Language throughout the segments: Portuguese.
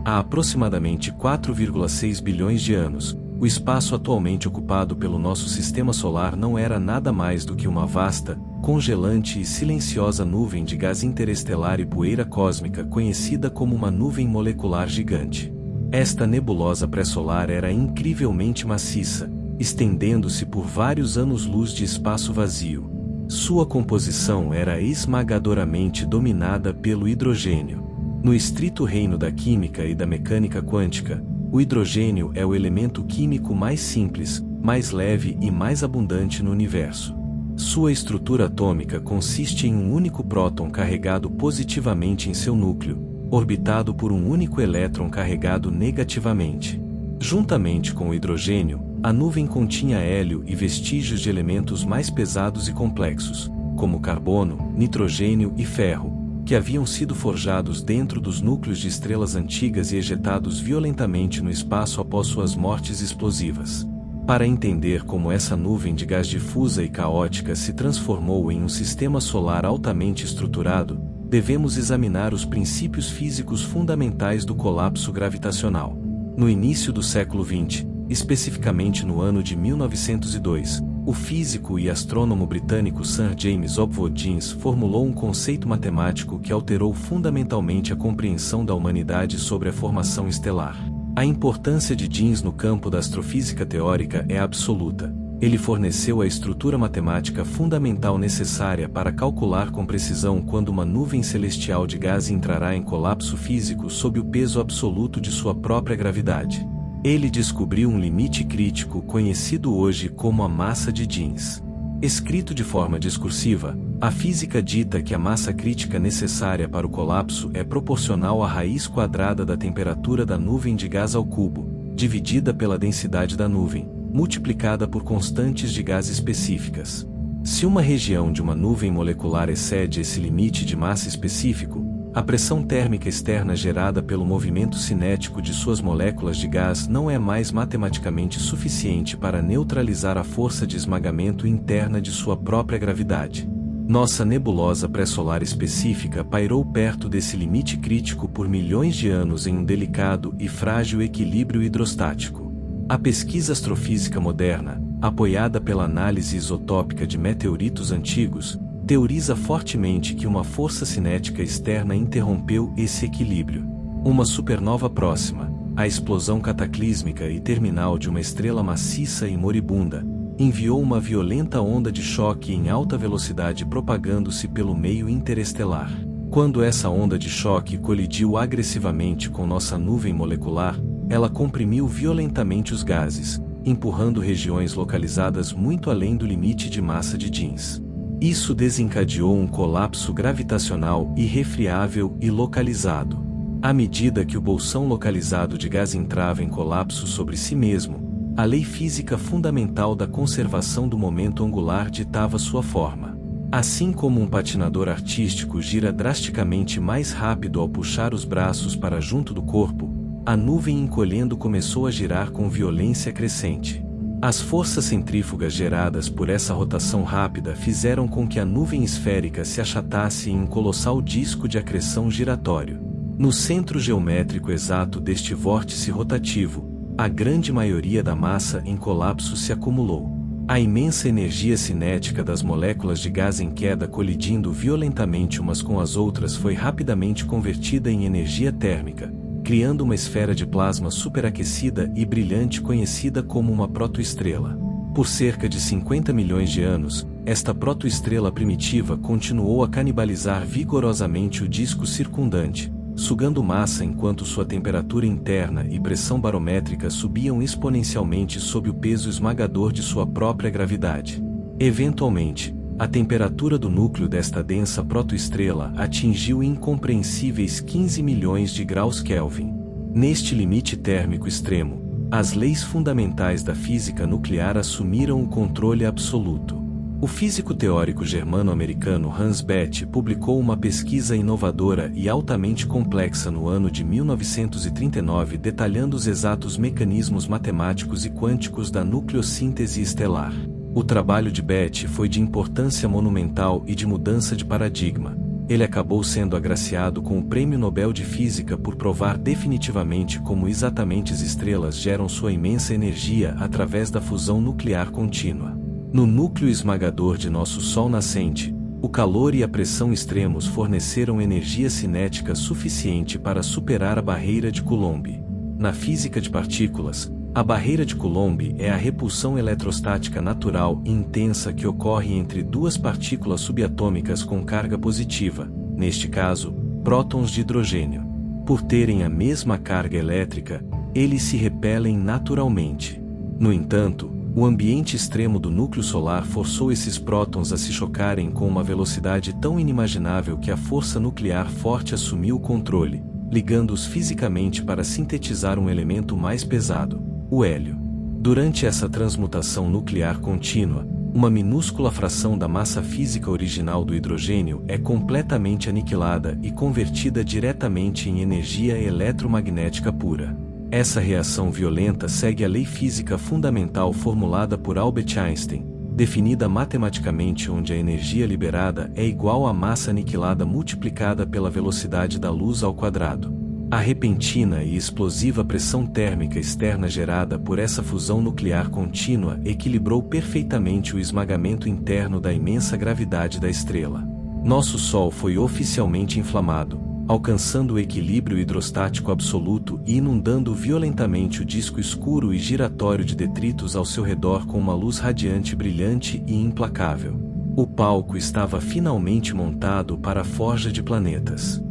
Há aproximadamente 4,6 bilhões de anos, o espaço atualmente ocupado pelo nosso sistema solar não era nada mais do que uma vasta, congelante e silenciosa nuvem de gás interestelar e poeira cósmica conhecida como uma nuvem molecular gigante. Esta nebulosa pré-solar era incrivelmente maciça, estendendo-se por vários anos-luz de espaço vazio. Sua composição era esmagadoramente dominada pelo hidrogênio. No estrito reino da química e da mecânica quântica, o hidrogênio é o elemento químico mais simples, mais leve e mais abundante no universo. Sua estrutura atômica consiste em um único próton carregado positivamente em seu núcleo, orbitado por um único elétron carregado negativamente. Juntamente com o hidrogênio, a nuvem continha hélio e vestígios de elementos mais pesados e complexos, como carbono, nitrogênio e ferro, que haviam sido forjados dentro dos núcleos de estrelas antigas e ejetados violentamente no espaço após suas mortes explosivas. Para entender como essa nuvem de gás difusa e caótica se transformou em um sistema solar altamente estruturado, devemos examinar os princípios físicos fundamentais do colapso gravitacional. No início do século XX, especificamente no ano de 1902, o físico e astrônomo britânico Sir James Obwood Jeans formulou um conceito matemático que alterou fundamentalmente a compreensão da humanidade sobre a formação estelar. A importância de Jeans no campo da astrofísica teórica é absoluta. Ele forneceu a estrutura matemática fundamental necessária para calcular com precisão quando uma nuvem celestial de gás entrará em colapso físico sob o peso absoluto de sua própria gravidade. Ele descobriu um limite crítico conhecido hoje como a massa de Jeans. Escrito de forma discursiva, a física dita que a massa crítica necessária para o colapso é proporcional à raiz quadrada da temperatura da nuvem de gás ao cubo, dividida pela densidade da nuvem, multiplicada por constantes de gás específicas. Se uma região de uma nuvem molecular excede esse limite de massa específico, a pressão térmica externa gerada pelo movimento cinético de suas moléculas de gás não é mais matematicamente suficiente para neutralizar a força de esmagamento interna de sua própria gravidade. Nossa nebulosa pré-solar específica pairou perto desse limite crítico por milhões de anos em um delicado e frágil equilíbrio hidrostático. A pesquisa astrofísica moderna, apoiada pela análise isotópica de meteoritos antigos, teoriza fortemente que uma força cinética externa interrompeu esse equilíbrio. Uma supernova próxima, a explosão cataclísmica e terminal de uma estrela maciça e moribunda, enviou uma violenta onda de choque em alta velocidade propagando-se pelo meio interestelar. Quando essa onda de choque colidiu agressivamente com nossa nuvem molecular, ela comprimiu violentamente os gases, empurrando regiões localizadas muito além do limite de massa de Jeans. Isso desencadeou um colapso gravitacional irrefriável e localizado. À medida que o bolsão localizado de gás entrava em colapso sobre si mesmo, a lei física fundamental da conservação do momento angular ditava sua forma. Assim como um patinador artístico gira drasticamente mais rápido ao puxar os braços para junto do corpo, a nuvem encolhendo começou a girar com violência crescente. As forças centrífugas geradas por essa rotação rápida fizeram com que a nuvem esférica se achatasse em um colossal disco de acreção giratório. No centro geométrico exato deste vórtice rotativo, a grande maioria da massa em colapso se acumulou. A imensa energia cinética das moléculas de gás em queda colidindo violentamente umas com as outras foi rapidamente convertida em energia térmica, criando uma esfera de plasma superaquecida e brilhante conhecida como uma protoestrela. Por cerca de 50 milhões de anos, esta protoestrela primitiva continuou a canibalizar vigorosamente o disco circundante, sugando massa enquanto sua temperatura interna e pressão barométrica subiam exponencialmente sob o peso esmagador de sua própria gravidade. Eventualmente, a temperatura do núcleo desta densa protoestrela atingiu incompreensíveis 15 milhões de graus Kelvin. Neste limite térmico extremo, as leis fundamentais da física nuclear assumiram o controle absoluto. O físico teórico germano-americano Hans Bethe publicou uma pesquisa inovadora e altamente complexa no ano de 1939 detalhando os exatos mecanismos matemáticos e quânticos da nucleossíntese estelar. O trabalho de Bethe foi de importância monumental e de mudança de paradigma. Ele acabou sendo agraciado com o Prêmio Nobel de Física por provar definitivamente como exatamente as estrelas geram sua imensa energia através da fusão nuclear contínua. No núcleo esmagador de nosso Sol nascente, o calor e a pressão extremos forneceram energia cinética suficiente para superar a barreira de Coulomb. Na física de partículas, a barreira de Coulomb é a repulsão eletrostática natural e intensa que ocorre entre duas partículas subatômicas com carga positiva, neste caso, prótons de hidrogênio. Por terem a mesma carga elétrica, eles se repelem naturalmente. No entanto, o ambiente extremo do núcleo solar forçou esses prótons a se chocarem com uma velocidade tão inimaginável que a força nuclear forte assumiu o controle, ligando-os fisicamente para sintetizar um elemento mais pesado, o hélio. Durante essa transmutação nuclear contínua, uma minúscula fração da massa física original do hidrogênio é completamente aniquilada e convertida diretamente em energia eletromagnética pura. Essa reação violenta segue a lei física fundamental formulada por Albert Einstein, definida matematicamente, onde a energia liberada é igual à massa aniquilada multiplicada pela velocidade da luz ao quadrado. A repentina e explosiva pressão térmica externa gerada por essa fusão nuclear contínua equilibrou perfeitamente o esmagamento interno da imensa gravidade da estrela. Nosso Sol foi oficialmente inflamado, alcançando o equilíbrio hidrostático absoluto e inundando violentamente o disco escuro e giratório de detritos ao seu redor com uma luz radiante, brilhante e implacável. O palco estava finalmente montado para a forja de planetas.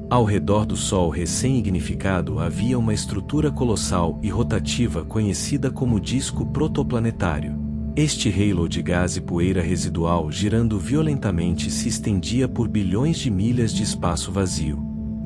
Ao redor do Sol recém-ignificado havia uma estrutura colossal e rotativa conhecida como disco protoplanetário. Este halo de gás e poeira residual girando violentamente se estendia por bilhões de milhas de espaço vazio.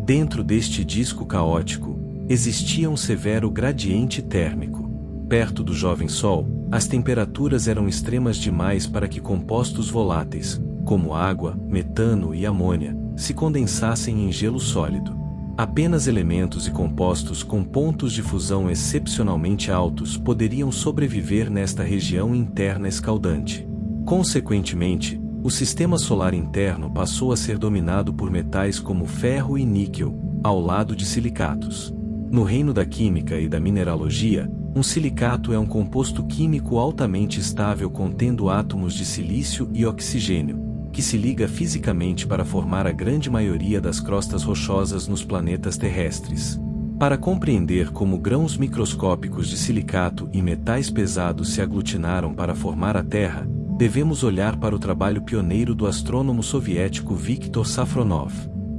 Dentro deste disco caótico, existia um severo gradiente térmico. Perto do jovem Sol, as temperaturas eram extremas demais para que compostos voláteis, como água, metano e amônia, se condensassem em gelo sólido. Apenas elementos e compostos com pontos de fusão excepcionalmente altos poderiam sobreviver nesta região interna escaldante. Consequentemente, o sistema solar interno passou a ser dominado por metais como ferro e níquel, ao lado de silicatos. No reino da química e da mineralogia, um silicato é um composto químico altamente estável contendo átomos de silício e oxigênio, que se liga fisicamente para formar a grande maioria das crostas rochosas nos planetas terrestres. Para compreender como grãos microscópicos de silicato e metais pesados se aglutinaram para formar a Terra, devemos olhar para o trabalho pioneiro do astrônomo soviético Viktor Safronov.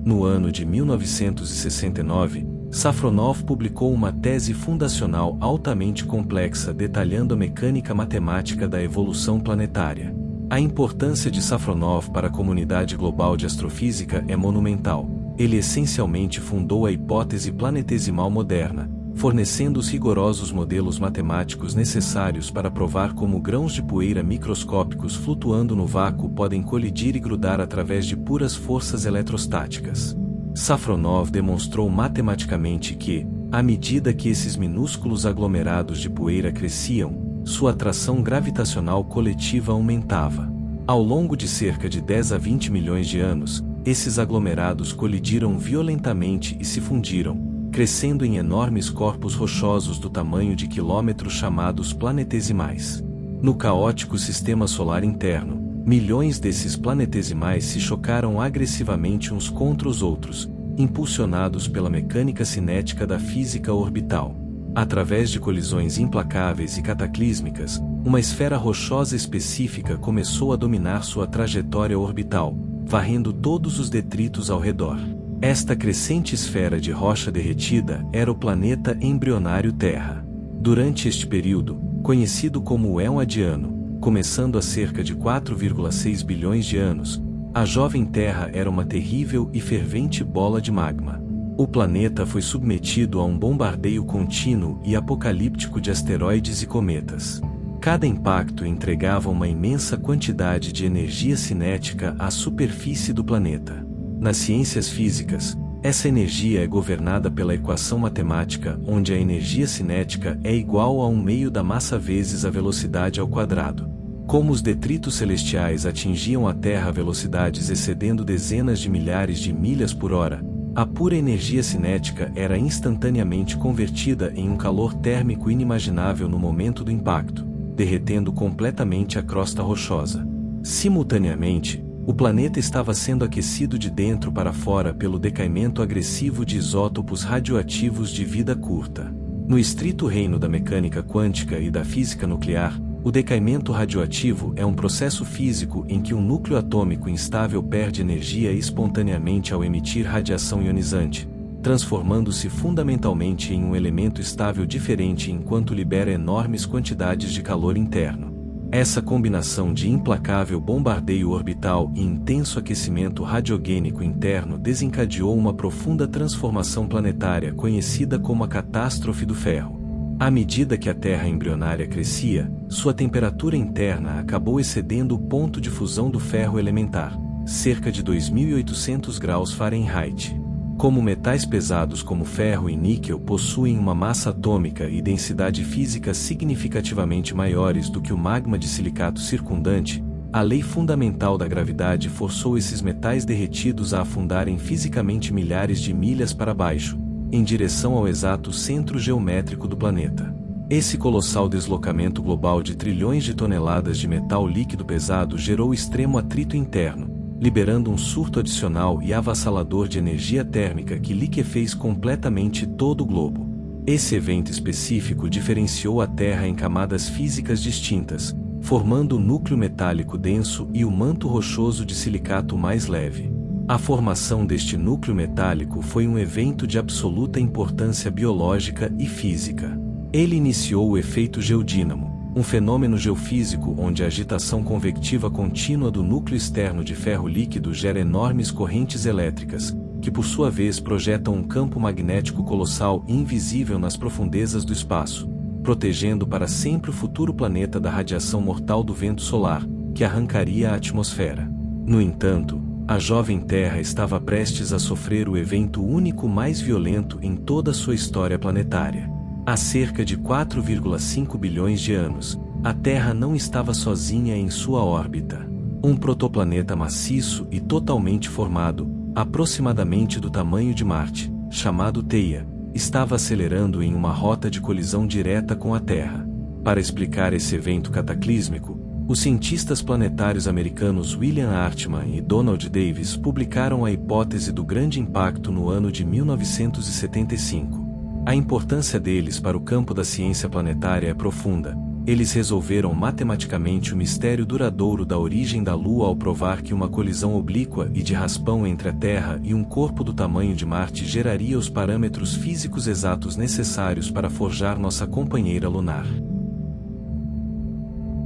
No ano de 1969, Safronov publicou uma tese fundacional altamente complexa detalhando a mecânica matemática da evolução planetária. A importância de Safronov para a comunidade global de astrofísica é monumental. Ele essencialmente fundou a hipótese planetesimal moderna, fornecendo os rigorosos modelos matemáticos necessários para provar como grãos de poeira microscópicos flutuando no vácuo podem colidir e grudar através de puras forças eletrostáticas. Safronov demonstrou matematicamente que, à medida que esses minúsculos aglomerados de poeira cresciam, sua atração gravitacional coletiva aumentava. Ao longo de cerca de 10 a 20 milhões de anos, esses aglomerados colidiram violentamente e se fundiram, crescendo em enormes corpos rochosos do tamanho de quilômetros chamados planetesimais. No caótico sistema solar interno, milhões desses planetesimais se chocaram agressivamente uns contra os outros, impulsionados pela mecânica cinética da física orbital. Através de colisões implacáveis e cataclísmicas, uma esfera rochosa específica começou a dominar sua trajetória orbital, varrendo todos os detritos ao redor. Esta crescente esfera de rocha derretida era o planeta embrionário Terra. Durante este período, conhecido como o Éon Adiano, começando há cerca de 4,6 bilhões de anos, a jovem Terra era uma terrível e fervente bola de magma. O planeta foi submetido a um bombardeio contínuo e apocalíptico de asteroides e cometas. Cada impacto entregava uma imensa quantidade de energia cinética à superfície do planeta. Nas ciências físicas, essa energia é governada pela equação matemática onde a energia cinética é igual a 1/2 da massa vezes a velocidade ao quadrado. Como os detritos celestiais atingiam a Terra a velocidades excedendo dezenas de milhares de milhas por hora, a pura energia cinética era instantaneamente convertida em um calor térmico inimaginável no momento do impacto, derretendo completamente a crosta rochosa. Simultaneamente, o planeta estava sendo aquecido de dentro para fora pelo decaimento agressivo de isótopos radioativos de vida curta. No estrito reino da mecânica quântica e da física nuclear, o decaimento radioativo é um processo físico em que um núcleo atômico instável perde energia espontaneamente ao emitir radiação ionizante, transformando-se fundamentalmente em um elemento estável diferente enquanto libera enormes quantidades de calor interno. Essa combinação de implacável bombardeio orbital e intenso aquecimento radiogênico interno desencadeou uma profunda transformação planetária conhecida como a Catástrofe do Ferro. À medida que a Terra embrionária crescia, sua temperatura interna acabou excedendo o ponto de fusão do ferro elementar, cerca de 2.800 graus Fahrenheit. Como metais pesados como ferro e níquel possuem uma massa atômica e densidade física significativamente maiores do que o magma de silicato circundante, a lei fundamental da gravidade forçou esses metais derretidos a afundarem fisicamente milhares de milhas para baixo, em direção ao exato centro geométrico do planeta. Esse colossal deslocamento global de trilhões de toneladas de metal líquido pesado gerou extremo atrito interno, liberando um surto adicional e avassalador de energia térmica que liquefez completamente todo o globo. Esse evento específico diferenciou a Terra em camadas físicas distintas, formando o núcleo metálico denso e o manto rochoso de silicato mais leve. A formação deste núcleo metálico foi um evento de absoluta importância biológica e física. Ele iniciou o efeito geodínamo, um fenômeno geofísico onde a agitação convectiva contínua do núcleo externo de ferro líquido gera enormes correntes elétricas, que por sua vez projetam um campo magnético colossal e invisível nas profundezas do espaço, protegendo para sempre o futuro planeta da radiação mortal do vento solar, que arrancaria a atmosfera. No entanto, a jovem Terra estava prestes a sofrer o evento único mais violento em toda a sua história planetária. Há cerca de 4,5 bilhões de anos, a Terra não estava sozinha em sua órbita. Um protoplaneta maciço e totalmente formado, aproximadamente do tamanho de Marte, chamado Theia, estava acelerando em uma rota de colisão direta com a Terra. Para explicar esse evento cataclísmico, os cientistas planetários americanos William Hartmann e Donald Davis publicaram a hipótese do grande impacto no ano de 1975. A importância deles para o campo da ciência planetária é profunda. Eles resolveram matematicamente o mistério duradouro da origem da Lua ao provar que uma colisão oblíqua e de raspão entre a Terra e um corpo do tamanho de Marte geraria os parâmetros físicos exatos necessários para forjar nossa companheira lunar.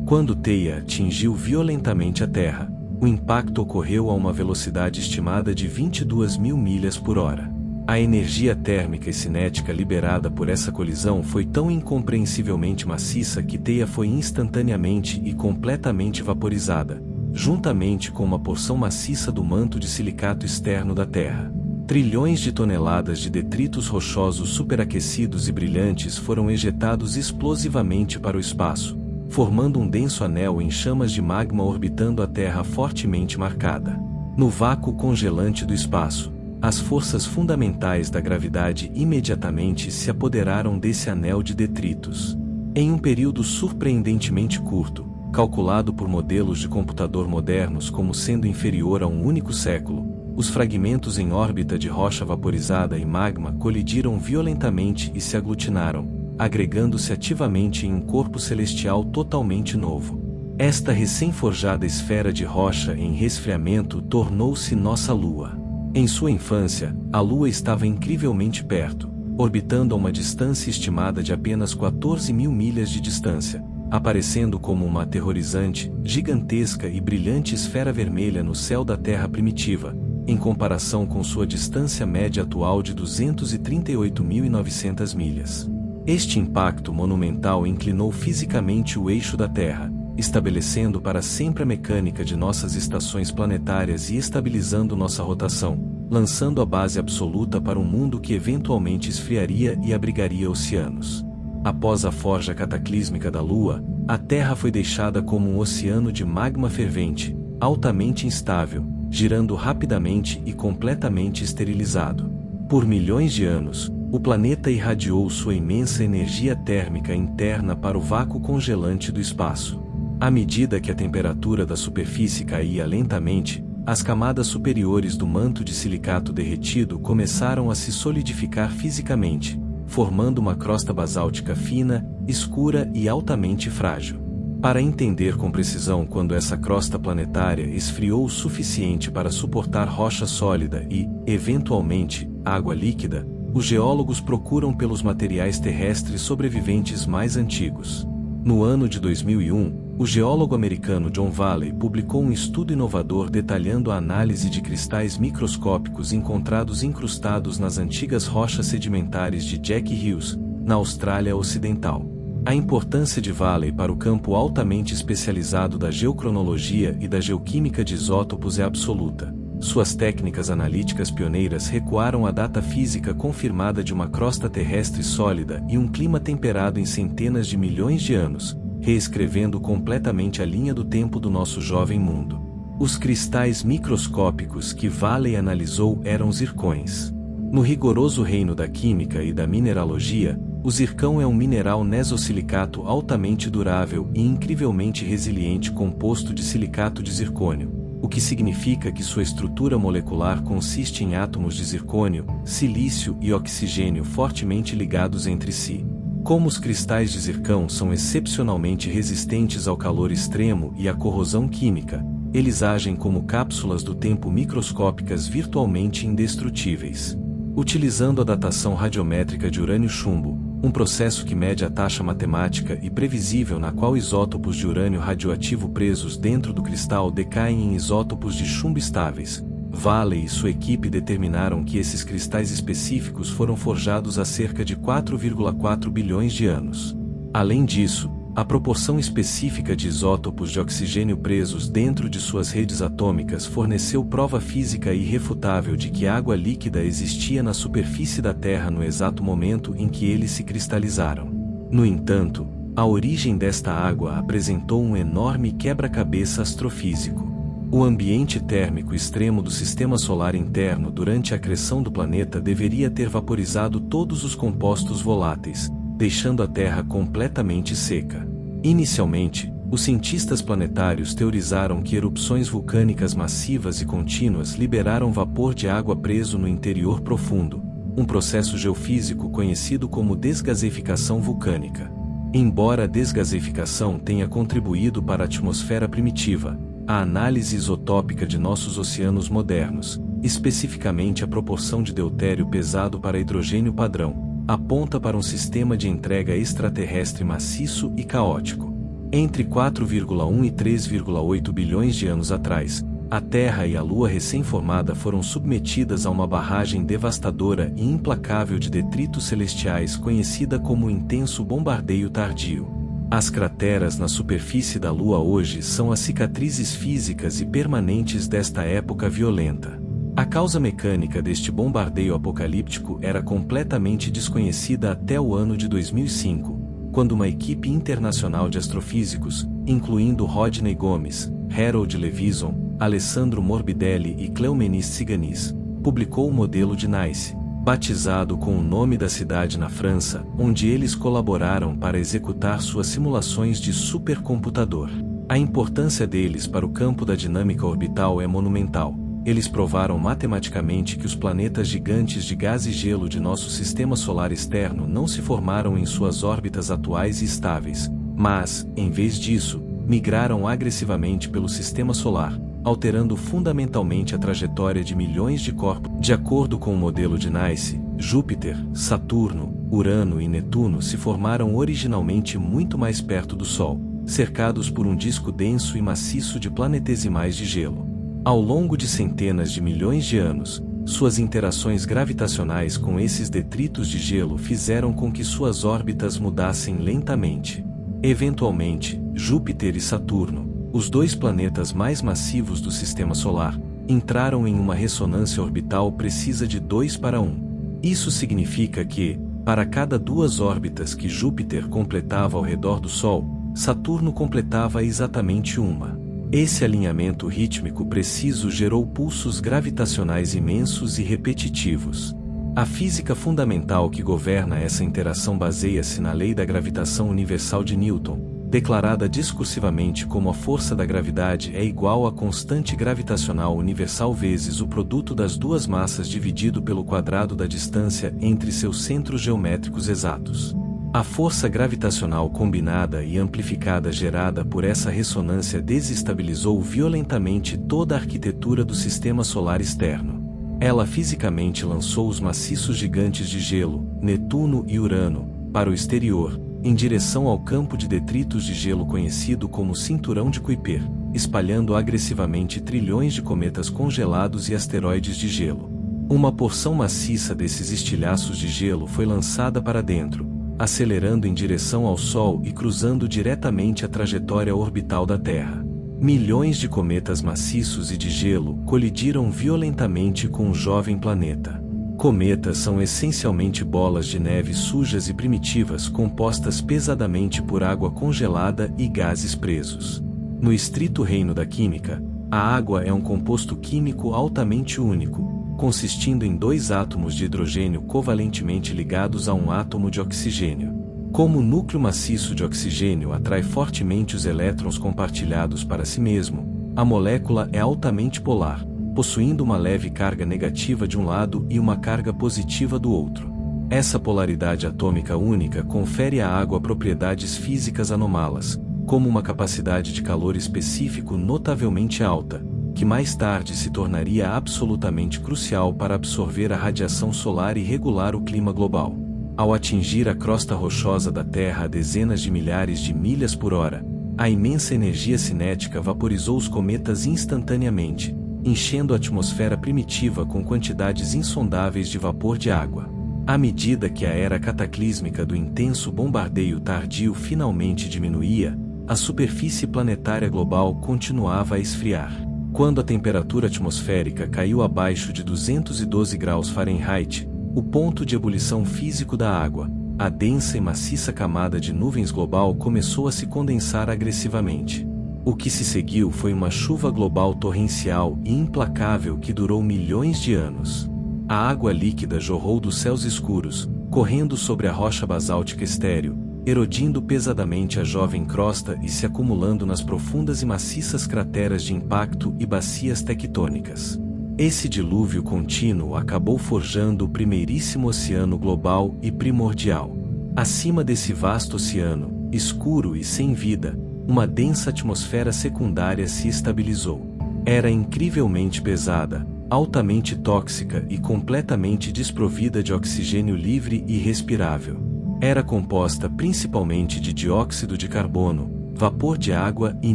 Quando Theia atingiu violentamente a Terra, o impacto ocorreu a uma velocidade estimada de 22.000 milhas por hora. A energia térmica e cinética liberada por essa colisão foi tão incompreensivelmente maciça que Theia foi instantaneamente e completamente vaporizada, juntamente com uma porção maciça do manto de silicato externo da Terra. Trilhões de toneladas de detritos rochosos superaquecidos e brilhantes foram ejetados explosivamente para o espaço, formando um denso anel em chamas de magma orbitando a Terra fortemente marcada. No vácuo congelante do espaço, as forças fundamentais da gravidade imediatamente se apoderaram desse anel de detritos. Em um período surpreendentemente curto, calculado por modelos de computador modernos como sendo inferior a um único século, os fragmentos em órbita de rocha vaporizada e magma colidiram violentamente e se aglutinaram, agregando-se ativamente em um corpo celestial totalmente novo. Esta recém-forjada esfera de rocha em resfriamento tornou-se nossa Lua. Em sua infância, a Lua estava incrivelmente perto, orbitando a uma distância estimada de apenas 14.000 milhas de distância, aparecendo como uma aterrorizante, gigantesca e brilhante esfera vermelha no céu da Terra primitiva, em comparação com sua distância média atual de 238.900 milhas. Este impacto monumental inclinou fisicamente o eixo da Terra, estabelecendo para sempre a mecânica de nossas estações planetárias e estabilizando nossa rotação, lançando a base absoluta para um mundo que eventualmente esfriaria e abrigaria oceanos. Após a forja cataclísmica da Lua, A Terra foi deixada como um oceano de magma fervente, altamente instável, girando rapidamente e completamente esterilizado. Por milhões de anos, o planeta irradiou sua imensa energia térmica interna para o vácuo congelante do espaço. À medida que a temperatura da superfície caía lentamente, as camadas superiores do manto de silicato derretido começaram a se solidificar fisicamente, formando uma crosta basáltica fina, escura e altamente frágil. Para entender com precisão quando essa crosta planetária esfriou o suficiente para suportar rocha sólida e, eventualmente, água líquida, os geólogos procuram pelos materiais terrestres sobreviventes mais antigos. No ano de 2001, o geólogo americano John Valley publicou um estudo inovador detalhando a análise de cristais microscópicos encontrados incrustados nas antigas rochas sedimentares de Jack Hills, na Austrália Ocidental. A importância de Valley para o campo altamente especializado da geocronologia e da geoquímica de isótopos é absoluta. Suas técnicas analíticas pioneiras recuaram a data física confirmada de uma crosta terrestre sólida e um clima temperado em centenas de milhões de anos, reescrevendo completamente a linha do tempo do nosso jovem mundo. Os cristais microscópicos que Valley analisou eram zircões. No rigoroso reino da química e da mineralogia, o zircão é um mineral nesosilicato altamente durável e incrivelmente resiliente composto de silicato de zircônio, o que significa que sua estrutura molecular consiste em átomos de zircônio, silício e oxigênio fortemente ligados entre si. Como os cristais de zircão são excepcionalmente resistentes ao calor extremo e à corrosão química, eles agem como cápsulas do tempo microscópicas virtualmente indestrutíveis. Utilizando a datação radiométrica de urânio-chumbo, um processo que mede a taxa matemática e previsível na qual isótopos de urânio radioativo presos dentro do cristal decaem em isótopos de chumbo estáveis, Valley e sua equipe determinaram que esses cristais específicos foram forjados há cerca de 4,4 bilhões de anos. Além disso, a proporção específica de isótopos de oxigênio presos dentro de suas redes atômicas forneceu prova física irrefutável de que água líquida existia na superfície da Terra no exato momento em que eles se cristalizaram. No entanto, a origem desta água apresentou um enorme quebra-cabeça astrofísico. O ambiente térmico extremo do sistema solar interno durante a acreção do planeta deveria ter vaporizado todos os compostos voláteis, deixando a Terra completamente seca. Inicialmente, os cientistas planetários teorizaram que erupções vulcânicas massivas e contínuas liberaram vapor de água preso no interior profundo, um processo geofísico conhecido como desgaseificação vulcânica. Embora a desgaseificação tenha contribuído para a atmosfera primitiva, a análise isotópica de nossos oceanos modernos, especificamente a proporção de deutério pesado para hidrogênio padrão, aponta para um sistema de entrega extraterrestre maciço e caótico. Entre 4,1 e 3,8 bilhões de anos atrás, a Terra e a Lua recém-formada foram submetidas a uma barragem devastadora e implacável de detritos celestiais conhecida como o intenso bombardeio tardio. As crateras na superfície da Lua hoje são as cicatrizes físicas e permanentes desta época violenta. A causa mecânica deste bombardeio apocalíptico era completamente desconhecida até o ano de 2005, quando uma equipe internacional de astrofísicos, incluindo Rodney Gomes, Harold Levison, Alessandro Morbidelli e Cléomenis Tsiganis, publicou o modelo de NICE, batizado com o nome da cidade na França, onde eles colaboraram para executar suas simulações de supercomputador. A importância deles para o campo da dinâmica orbital é monumental. Eles provaram matematicamente que os planetas gigantes de gás e gelo de nosso sistema solar externo não se formaram em suas órbitas atuais e estáveis, mas, em vez disso, migraram agressivamente pelo sistema solar, alterando fundamentalmente a trajetória de milhões de corpos. De acordo com o modelo de NICE, Júpiter, Saturno, Urano e Netuno se formaram originalmente muito mais perto do Sol, cercados por um disco denso e maciço de planetesimais de gelo. Ao longo de centenas de milhões de anos, suas interações gravitacionais com esses detritos de gelo fizeram com que suas órbitas mudassem lentamente. Eventualmente, Júpiter e Saturno, os dois planetas mais massivos do Sistema Solar, entraram em uma ressonância orbital precisa de 2:1. Isso significa que, para cada duas órbitas que Júpiter completava ao redor do Sol, Saturno completava exatamente uma. Esse alinhamento rítmico preciso gerou pulsos gravitacionais imensos e repetitivos. A física fundamental que governa essa interação baseia-se na lei da gravitação universal de Newton, declarada discursivamente como a força da gravidade é igual à constante gravitacional universal vezes o produto das duas massas dividido pelo quadrado da distância entre seus centros geométricos exatos. A força gravitacional combinada e amplificada gerada por essa ressonância desestabilizou violentamente toda a arquitetura do sistema solar externo. Ela fisicamente lançou os maciços gigantes de gelo, Netuno e Urano, para o exterior, em direção ao campo de detritos de gelo conhecido como Cinturão de Kuiper, espalhando agressivamente trilhões de cometas congelados e asteroides de gelo. Uma porção maciça desses estilhaços de gelo foi lançada para dentro, acelerando em direção ao Sol e cruzando diretamente a trajetória orbital da Terra. Milhões de cometas maciços e de gelo colidiram violentamente com o jovem planeta. Cometas são essencialmente bolas de neve sujas e primitivas compostas pesadamente por água congelada e gases presos. No estrito reino da química, a água é um composto químico altamente único, consistindo em dois átomos de hidrogênio covalentemente ligados a um átomo de oxigênio. Como o núcleo maciço de oxigênio atrai fortemente os elétrons compartilhados para si mesmo, a molécula é altamente polar, possuindo uma leve carga negativa de um lado e uma carga positiva do outro. Essa polaridade atômica única confere à água propriedades físicas anômalas, como uma capacidade de calor específico notavelmente alta, que mais tarde se tornaria absolutamente crucial para absorver a radiação solar e regular o clima global. Ao atingir a crosta rochosa da Terra a dezenas de milhares de milhas por hora, a imensa energia cinética vaporizou os cometas instantaneamente, enchendo a atmosfera primitiva com quantidades insondáveis de vapor de água. À medida que a era cataclísmica do intenso bombardeio tardio finalmente diminuía, a superfície planetária global continuava a esfriar. Quando a temperatura atmosférica caiu abaixo de 212 graus Fahrenheit, o ponto de ebulição físico da água, a densa e maciça camada de nuvens global começou a se condensar agressivamente. O que se seguiu foi uma chuva global torrencial e implacável que durou milhões de anos. A água líquida jorrou dos céus escuros, correndo sobre a rocha basáltica estéril, erodindo pesadamente a jovem crosta e se acumulando nas profundas e maciças crateras de impacto e bacias tectônicas. Esse dilúvio contínuo acabou forjando o primeiríssimo oceano global e primordial. Acima desse vasto oceano, escuro e sem vida, uma densa atmosfera secundária se estabilizou. Era incrivelmente pesada, altamente tóxica e completamente desprovida de oxigênio livre e respirável. Era composta principalmente de dióxido de carbono, vapor de água e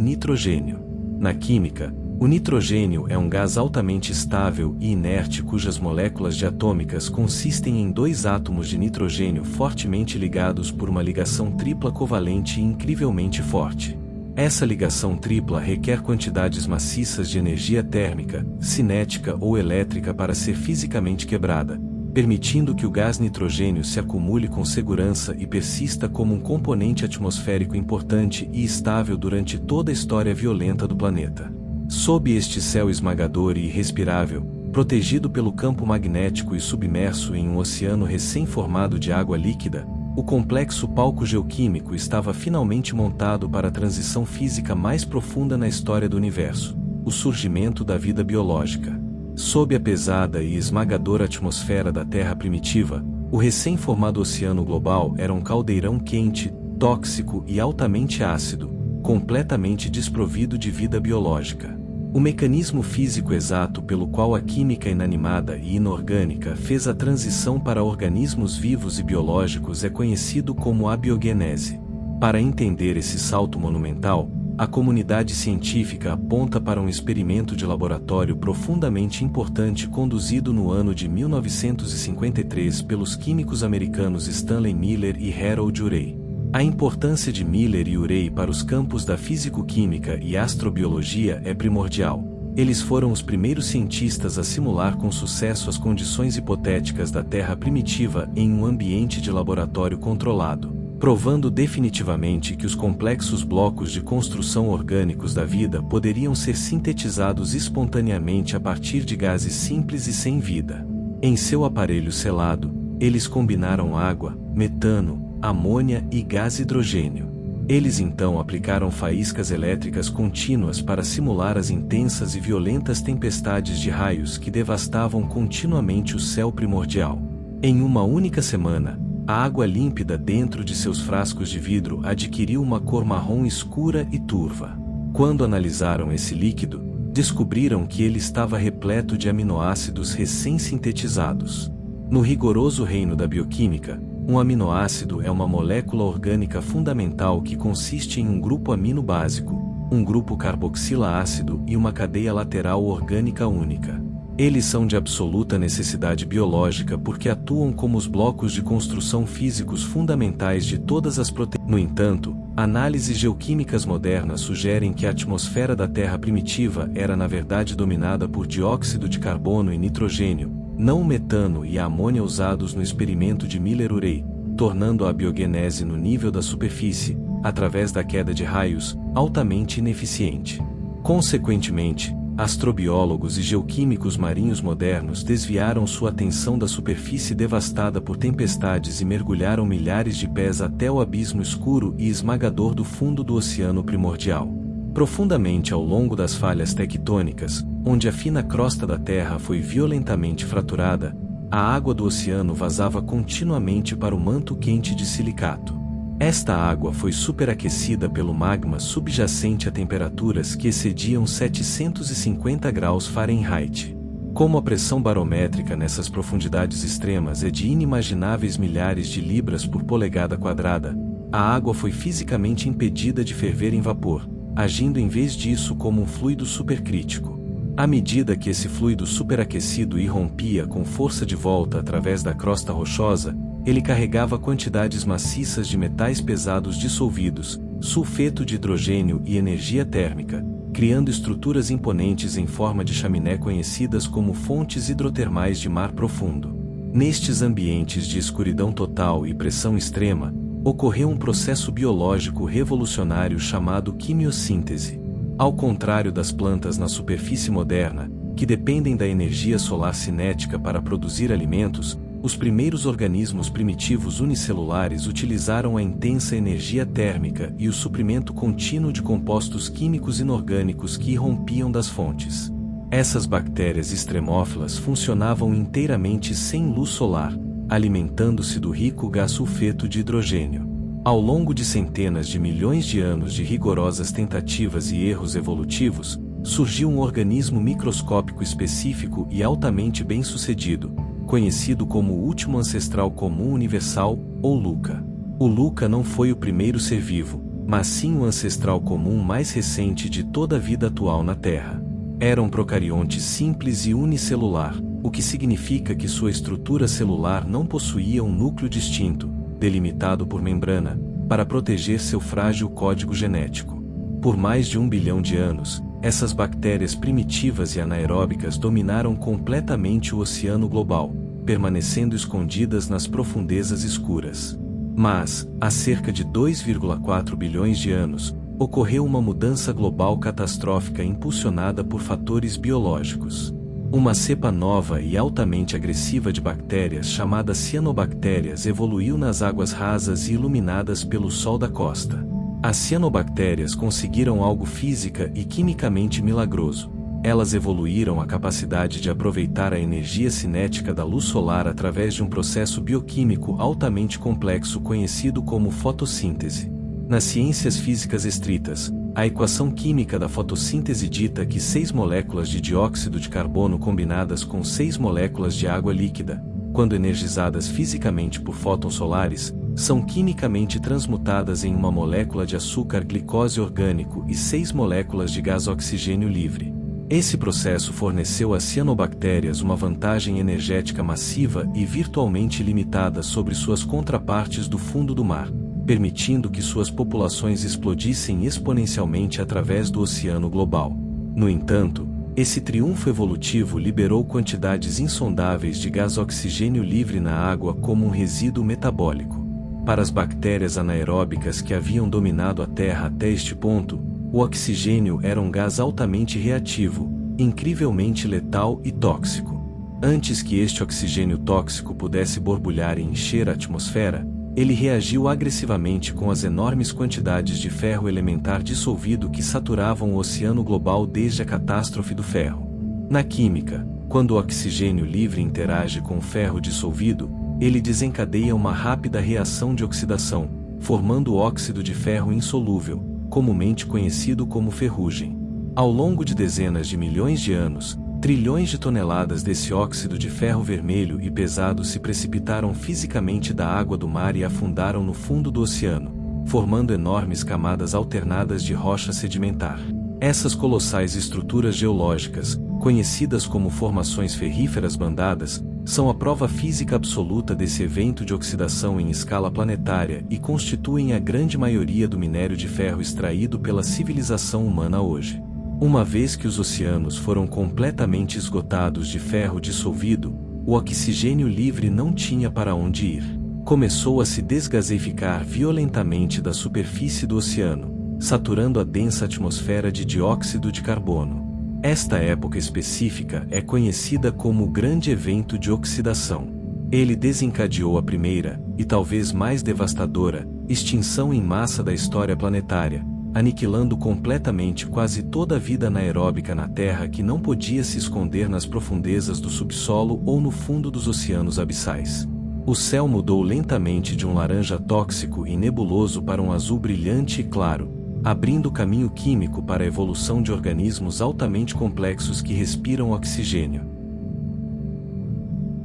nitrogênio. Na química, o nitrogênio é um gás altamente estável e inerte cujas moléculas diatômicas consistem em dois átomos de nitrogênio fortemente ligados por uma ligação tripla covalente incrivelmente forte. Essa ligação tripla requer quantidades maciças de energia térmica, cinética ou elétrica para ser fisicamente quebrada, permitindo que o gás nitrogênio se acumule com segurança e persista como um componente atmosférico importante e estável durante toda a história violenta do planeta. Sob este céu esmagador e irrespirável, protegido pelo campo magnético e submerso em um oceano recém-formado de água líquida, o complexo palco geoquímico estava finalmente montado para a transição física mais profunda na história do universo, o surgimento da vida biológica. Sob a pesada e esmagadora atmosfera da Terra primitiva, o recém-formado oceano global era um caldeirão quente, tóxico e altamente ácido, completamente desprovido de vida biológica. O mecanismo físico exato pelo qual a química inanimada e inorgânica fez a transição para organismos vivos e biológicos é conhecido como abiogenese. Para entender esse salto monumental, a comunidade científica aponta para um experimento de laboratório profundamente importante conduzido no ano de 1953 pelos químicos americanos Stanley Miller e Harold Urey. A importância de Miller e Urey para os campos da físico-química e astrobiologia é primordial. Eles foram os primeiros cientistas a simular com sucesso as condições hipotéticas da Terra primitiva em um ambiente de laboratório controlado, provando definitivamente que os complexos blocos de construção orgânicos da vida poderiam ser sintetizados espontaneamente a partir de gases simples e sem vida. Em seu aparelho selado, eles combinaram água, metano, amônia e gás hidrogênio. Eles então aplicaram faíscas elétricas contínuas para simular as intensas e violentas tempestades de raios que devastavam continuamente o céu primordial. Em uma única semana, a água límpida dentro de seus frascos de vidro adquiriu uma cor marrom escura e turva. Quando analisaram esse líquido, descobriram que ele estava repleto de aminoácidos recém-sintetizados. No rigoroso reino da bioquímica, um aminoácido é uma molécula orgânica fundamental que consiste em um grupo amino básico, um grupo carboxilaácido e uma cadeia lateral orgânica única. Eles são de absoluta necessidade biológica porque atuam como os blocos de construção físicos fundamentais de todas as proteínas. No entanto, análises geoquímicas modernas sugerem que a atmosfera da Terra primitiva era na verdade dominada por dióxido de carbono e nitrogênio, não o metano e a amônia usados no experimento de Miller-Urey, tornando a biogenese no nível da superfície, através da queda de raios, altamente ineficiente. Consequentemente, astrobiólogos e geoquímicos marinhos modernos desviaram sua atenção da superfície devastada por tempestades e mergulharam milhares de pés até o abismo escuro e esmagador do fundo do oceano primordial. Profundamente ao longo das falhas tectônicas, onde a fina crosta da Terra foi violentamente fraturada, a água do oceano vazava continuamente para o manto quente de silicato. Esta água foi superaquecida pelo magma subjacente a temperaturas que excediam 750 graus Fahrenheit. Como a pressão barométrica nessas profundidades extremas é de inimagináveis milhares de libras por polegada quadrada, a água foi fisicamente impedida de ferver em vapor, agindo em vez disso como um fluido supercrítico. À medida que esse fluido superaquecido irrompia com força de volta através da crosta rochosa, ele carregava quantidades maciças de metais pesados dissolvidos, sulfeto de hidrogênio e energia térmica, criando estruturas imponentes em forma de chaminé conhecidas como fontes hidrotermais de mar profundo. Nestes ambientes de escuridão total e pressão extrema, ocorreu um processo biológico revolucionário chamado quimiossíntese. Ao contrário das plantas na superfície moderna, que dependem da energia solar cinética para produzir alimentos, os primeiros organismos primitivos unicelulares utilizaram a intensa energia térmica e o suprimento contínuo de compostos químicos inorgânicos que irrompiam das fontes. Essas bactérias extremófilas funcionavam inteiramente sem luz solar, alimentando-se do rico gás sulfeto de hidrogênio. Ao longo de centenas de milhões de anos de rigorosas tentativas e erros evolutivos, surgiu um organismo microscópico específico e altamente bem-sucedido, conhecido como o último ancestral comum universal, ou LUCA. O LUCA não foi o primeiro ser vivo, mas sim o ancestral comum mais recente de toda a vida atual na Terra. Era um procarionte simples e unicelular, o que significa que sua estrutura celular não possuía um núcleo distinto, delimitado por membrana, para proteger seu frágil código genético. Por mais de 1 bilhão de anos, essas bactérias primitivas e anaeróbicas dominaram completamente o oceano global, permanecendo escondidas nas profundezas escuras. Mas, há cerca de 2,4 bilhões de anos, ocorreu uma mudança global catastrófica impulsionada por fatores biológicos. Uma cepa nova e altamente agressiva de bactérias chamada cianobactérias evoluiu nas águas rasas e iluminadas pelo sol da costa. As cianobactérias conseguiram algo física e quimicamente milagroso. Elas evoluíram a capacidade de aproveitar a energia cinética da luz solar através de um processo bioquímico altamente complexo conhecido como fotossíntese. Nas ciências físicas estritas, a equação química da fotossíntese dita que 6 moléculas de dióxido de carbono combinadas com 6 moléculas de água líquida, quando energizadas fisicamente por fótons solares, são quimicamente transmutadas em uma molécula de açúcar glicose orgânico e 6 moléculas de gás oxigênio livre. Esse processo forneceu às cianobactérias uma vantagem energética massiva e virtualmente ilimitada sobre suas contrapartes do fundo do mar, permitindo que suas populações explodissem exponencialmente através do oceano global. No entanto, esse triunfo evolutivo liberou quantidades insondáveis de gás oxigênio livre na água como um resíduo metabólico. Para as bactérias anaeróbicas que haviam dominado a Terra até este ponto, o oxigênio era um gás altamente reativo, incrivelmente letal e tóxico. Antes que este oxigênio tóxico pudesse borbulhar e encher a atmosfera, ele reagiu agressivamente com as enormes quantidades de ferro elementar dissolvido que saturavam o oceano global desde a catástrofe do ferro. Na química, quando o oxigênio livre interage com o ferro dissolvido, ele desencadeia uma rápida reação de oxidação, formando o óxido de ferro insolúvel, comumente conhecido como ferrugem. Ao longo de dezenas de milhões de anos, trilhões de toneladas desse óxido de ferro vermelho e pesado se precipitaram fisicamente da água do mar e afundaram no fundo do oceano, formando enormes camadas alternadas de rocha sedimentar. Essas colossais estruturas geológicas, conhecidas como formações ferríferas bandadas, são a prova física absoluta desse evento de oxidação em escala planetária e constituem a grande maioria do minério de ferro extraído pela civilização humana hoje. Uma vez que os oceanos foram completamente esgotados de ferro dissolvido, o oxigênio livre não tinha para onde ir. Começou a se desgaseificar violentamente da superfície do oceano, saturando a densa atmosfera de dióxido de carbono. Esta época específica é conhecida como o Grande Evento de Oxidação. Ele desencadeou a primeira, e talvez mais devastadora, extinção em massa da história planetária, aniquilando completamente quase toda a vida anaeróbica na Terra que não podia se esconder nas profundezas do subsolo ou no fundo dos oceanos abissais. O céu mudou lentamente de um laranja tóxico e nebuloso para um azul brilhante e claro, abrindo caminho químico para a evolução de organismos altamente complexos que respiram oxigênio.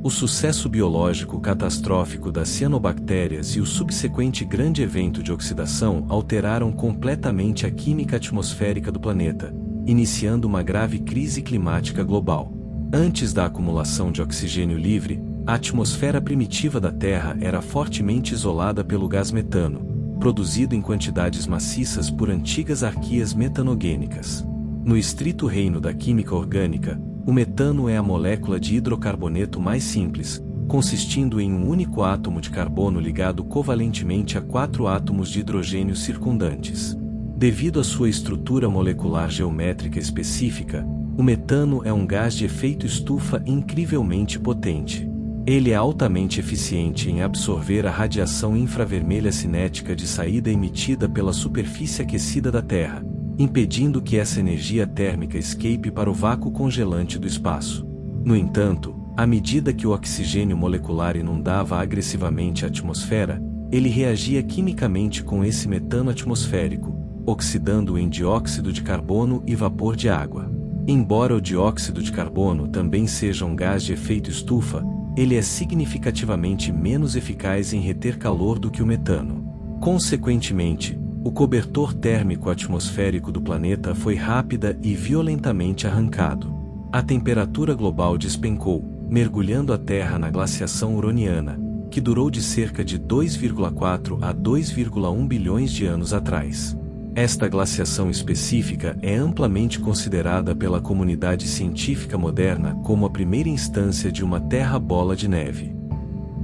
O sucesso biológico catastrófico das cianobactérias e o subsequente grande evento de oxidação alteraram completamente a química atmosférica do planeta, iniciando uma grave crise climática global. Antes da acumulação de oxigênio livre, a atmosfera primitiva da Terra era fortemente isolada pelo gás metano, produzido em quantidades maciças por antigas arqueias metanogênicas. No estrito reino da química orgânica, o metano é a molécula de hidrocarboneto mais simples, consistindo em um único átomo de carbono ligado covalentemente a 4 átomos de hidrogênio circundantes. Devido à sua estrutura molecular geométrica específica, o metano é um gás de efeito estufa incrivelmente potente. Ele é altamente eficiente em absorver a radiação infravermelha cinética de saída emitida pela superfície aquecida da Terra, impedindo que essa energia térmica escape para o vácuo congelante do espaço. No entanto, à medida que o oxigênio molecular inundava agressivamente a atmosfera, ele reagia quimicamente com esse metano atmosférico, oxidando-o em dióxido de carbono e vapor de água. Embora o dióxido de carbono também seja um gás de efeito estufa, ele é significativamente menos eficaz em reter calor do que o metano. Consequentemente, o cobertor térmico atmosférico do planeta foi rápida e violentamente arrancado. A temperatura global despencou, mergulhando a Terra na glaciação Huroniana, que durou de cerca de 2,4 a 2,1 bilhões de anos atrás. Esta glaciação específica é amplamente considerada pela comunidade científica moderna como a primeira instância de uma Terra-bola de neve.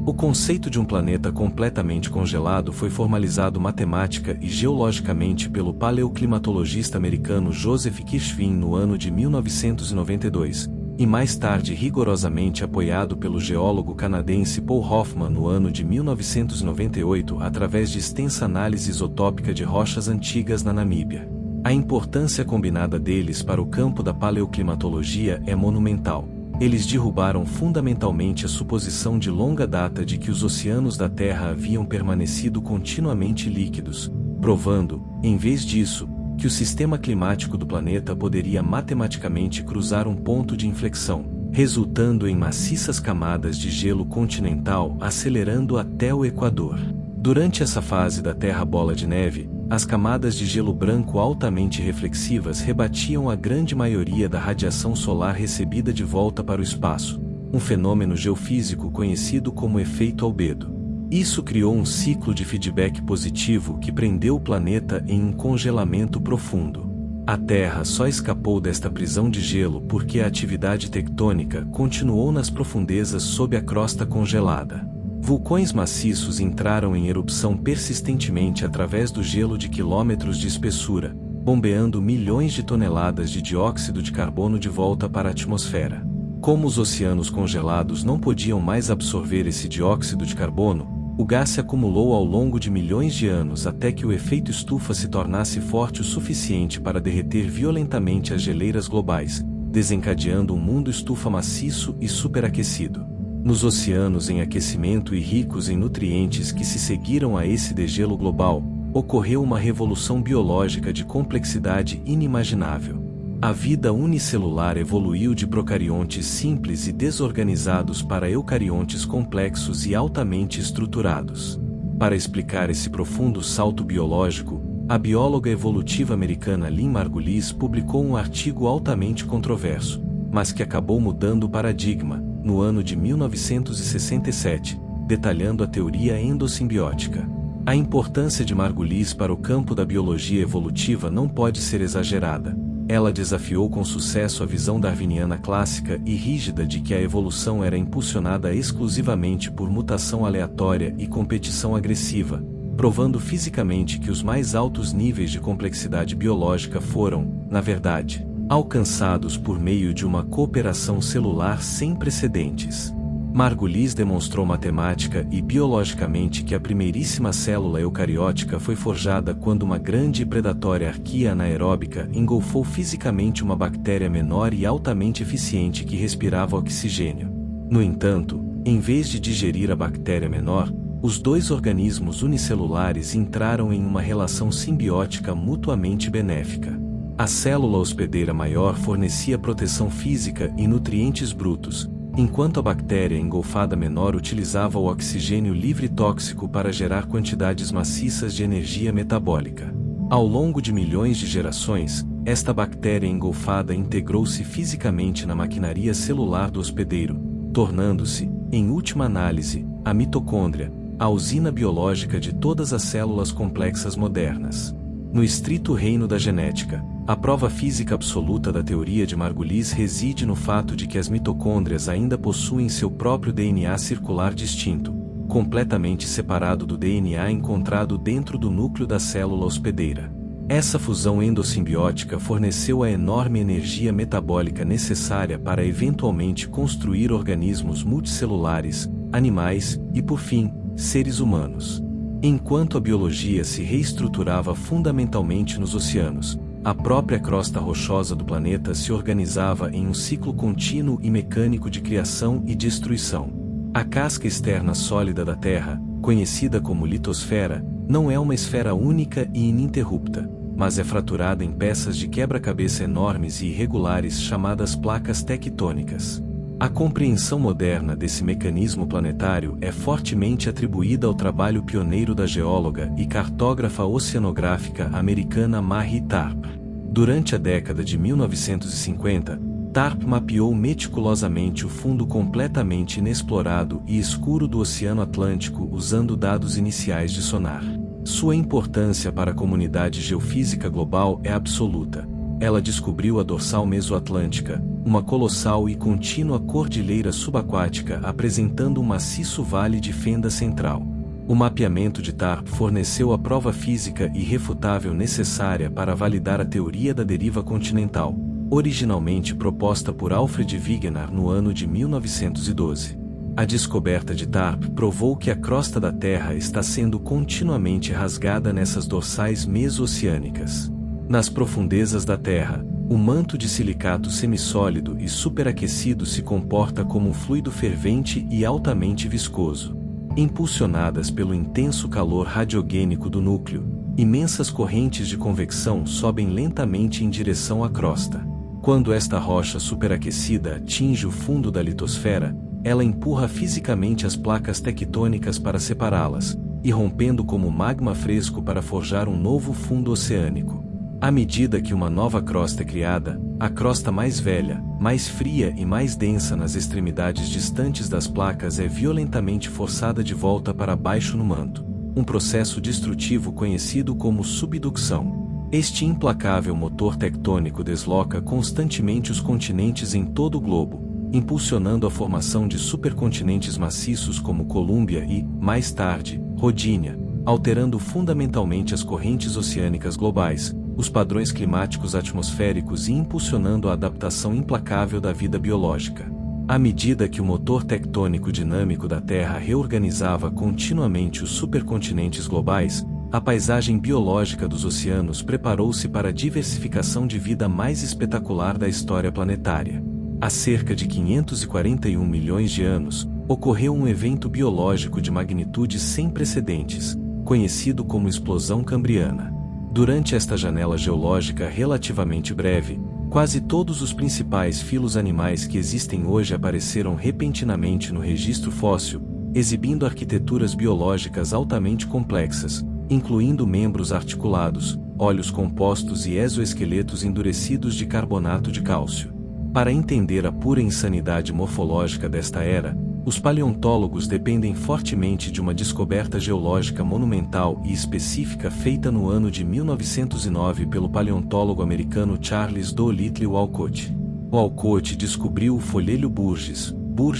O conceito de um planeta completamente congelado foi formalizado matemática e geologicamente pelo paleoclimatologista americano Joseph Kirschvin no ano de 1992, e mais tarde rigorosamente apoiado pelo geólogo canadense Paul Hoffman no ano de 1998 através de extensa análise isotópica de rochas antigas na Namíbia. A importância combinada deles para o campo da paleoclimatologia é monumental. Eles derrubaram fundamentalmente a suposição de longa data de que os oceanos da Terra haviam permanecido continuamente líquidos, provando, em vez disso, que o sistema climático do planeta poderia matematicamente cruzar um ponto de inflexão, resultando em maciças camadas de gelo continental acelerando até o Equador. Durante essa fase da Terra bola de neve, as camadas de gelo branco altamente reflexivas rebatiam a grande maioria da radiação solar recebida de volta para o espaço, um fenômeno geofísico conhecido como efeito albedo. Isso criou um ciclo de feedback positivo que prendeu o planeta em um congelamento profundo. A Terra só escapou desta prisão de gelo porque a atividade tectônica continuou nas profundezas sob a crosta congelada. Vulcões maciços entraram em erupção persistentemente através do gelo de quilômetros de espessura, bombeando milhões de toneladas de dióxido de carbono de volta para a atmosfera. Como os oceanos congelados não podiam mais absorver esse dióxido de carbono, o gás se acumulou ao longo de milhões de anos até que o efeito estufa se tornasse forte o suficiente para derreter violentamente as geleiras globais, desencadeando um mundo estufa maciço e superaquecido. Nos oceanos em aquecimento e ricos em nutrientes que se seguiram a esse degelo global, ocorreu uma revolução biológica de complexidade inimaginável. A vida unicelular evoluiu de procariontes simples e desorganizados para eucariontes complexos e altamente estruturados. Para explicar esse profundo salto biológico, a bióloga evolutiva americana Lynn Margulis publicou um artigo altamente controverso, mas que acabou mudando o paradigma, no ano de 1967, detalhando a teoria endossimbiótica. A importância de Margulis para o campo da biologia evolutiva não pode ser exagerada. Ela desafiou com sucesso a visão darwiniana clássica e rígida de que a evolução era impulsionada exclusivamente por mutação aleatória e competição agressiva, provando fisicamente que os mais altos níveis de complexidade biológica foram, na verdade, alcançados por meio de uma cooperação celular sem precedentes. Margulis demonstrou matemática e biologicamente que a primeiríssima célula eucariótica foi forjada quando uma grande e predatória arqueia anaeróbica engolfou fisicamente uma bactéria menor e altamente eficiente que respirava oxigênio. No entanto, em vez de digerir a bactéria menor, os dois organismos unicelulares entraram em uma relação simbiótica mutuamente benéfica. A célula hospedeira maior fornecia proteção física e nutrientes brutos, enquanto a bactéria engolfada menor utilizava o oxigênio livre tóxico para gerar quantidades maciças de energia metabólica. Ao longo de milhões de gerações, esta bactéria engolfada integrou-se fisicamente na maquinaria celular do hospedeiro, tornando-se, em última análise, a mitocôndria, a usina biológica de todas as células complexas modernas. No estrito reino da genética, a prova física absoluta da teoria de Margulis reside no fato de que as mitocôndrias ainda possuem seu próprio DNA circular distinto, completamente separado do DNA encontrado dentro do núcleo da célula hospedeira. Essa fusão endossimbiótica forneceu a enorme energia metabólica necessária para eventualmente construir organismos multicelulares, animais e, por fim, seres humanos. Enquanto a biologia se reestruturava fundamentalmente nos oceanos, a própria crosta rochosa do planeta se organizava em um ciclo contínuo e mecânico de criação e destruição. A casca externa sólida da Terra, conhecida como litosfera, não é uma esfera única e ininterrupta, mas é fraturada em peças de quebra-cabeça enormes e irregulares chamadas placas tectônicas. A compreensão moderna desse mecanismo planetário é fortemente atribuída ao trabalho pioneiro da geóloga e cartógrafa oceanográfica americana Marie Tarp. Durante a década de 1950, Tarp mapeou meticulosamente o fundo completamente inexplorado e escuro do Oceano Atlântico usando dados iniciais de sonar. Sua importância para a comunidade geofísica global é absoluta. Ela descobriu a dorsal mesoatlântica, uma colossal e contínua cordilheira subaquática apresentando um maciço vale de fenda central. O mapeamento de Tarp forneceu a prova física irrefutável necessária para validar a teoria da deriva continental, originalmente proposta por Alfred Wegener no ano de 1912. A descoberta de Tarp provou que a crosta da Terra está sendo continuamente rasgada nessas dorsais meso-oceânicas. Nas profundezas da Terra, o manto de silicato semissólido e superaquecido se comporta como um fluido fervente e altamente viscoso. Impulsionadas pelo intenso calor radiogênico do núcleo, imensas correntes de convecção sobem lentamente em direção à crosta. Quando esta rocha superaquecida atinge o fundo da litosfera, ela empurra fisicamente as placas tectônicas para separá-las, irrompendo como magma fresco para forjar um novo fundo oceânico. À medida que uma nova crosta é criada, a crosta mais velha, mais fria e mais densa nas extremidades distantes das placas é violentamente forçada de volta para baixo no manto, um processo destrutivo conhecido como subducção. Este implacável motor tectônico desloca constantemente os continentes em todo o globo, impulsionando a formação de supercontinentes maciços como Colômbia e, mais tarde, Rodinia, alterando fundamentalmente as correntes oceânicas globais, os padrões climáticos atmosféricos e impulsionando a adaptação implacável da vida biológica. À medida que o motor tectônico dinâmico da Terra reorganizava continuamente os supercontinentes globais, a paisagem biológica dos oceanos preparou-se para a diversificação de vida mais espetacular da história planetária. Há cerca de 541 milhões de anos, ocorreu um evento biológico de magnitude sem precedentes, conhecido como explosão cambriana. Durante esta janela geológica relativamente breve, quase todos os principais filos animais que existem hoje apareceram repentinamente no registro fóssil, exibindo arquiteturas biológicas altamente complexas, incluindo membros articulados, olhos compostos e exoesqueletos endurecidos de carbonato de cálcio. Para entender a pura insanidade morfológica desta era, os paleontólogos dependem fortemente de uma descoberta geológica monumental e específica feita no ano de 1909 pelo paleontólogo americano Charles Dolittle Walcott. Walcott descobriu o folhelho Burgess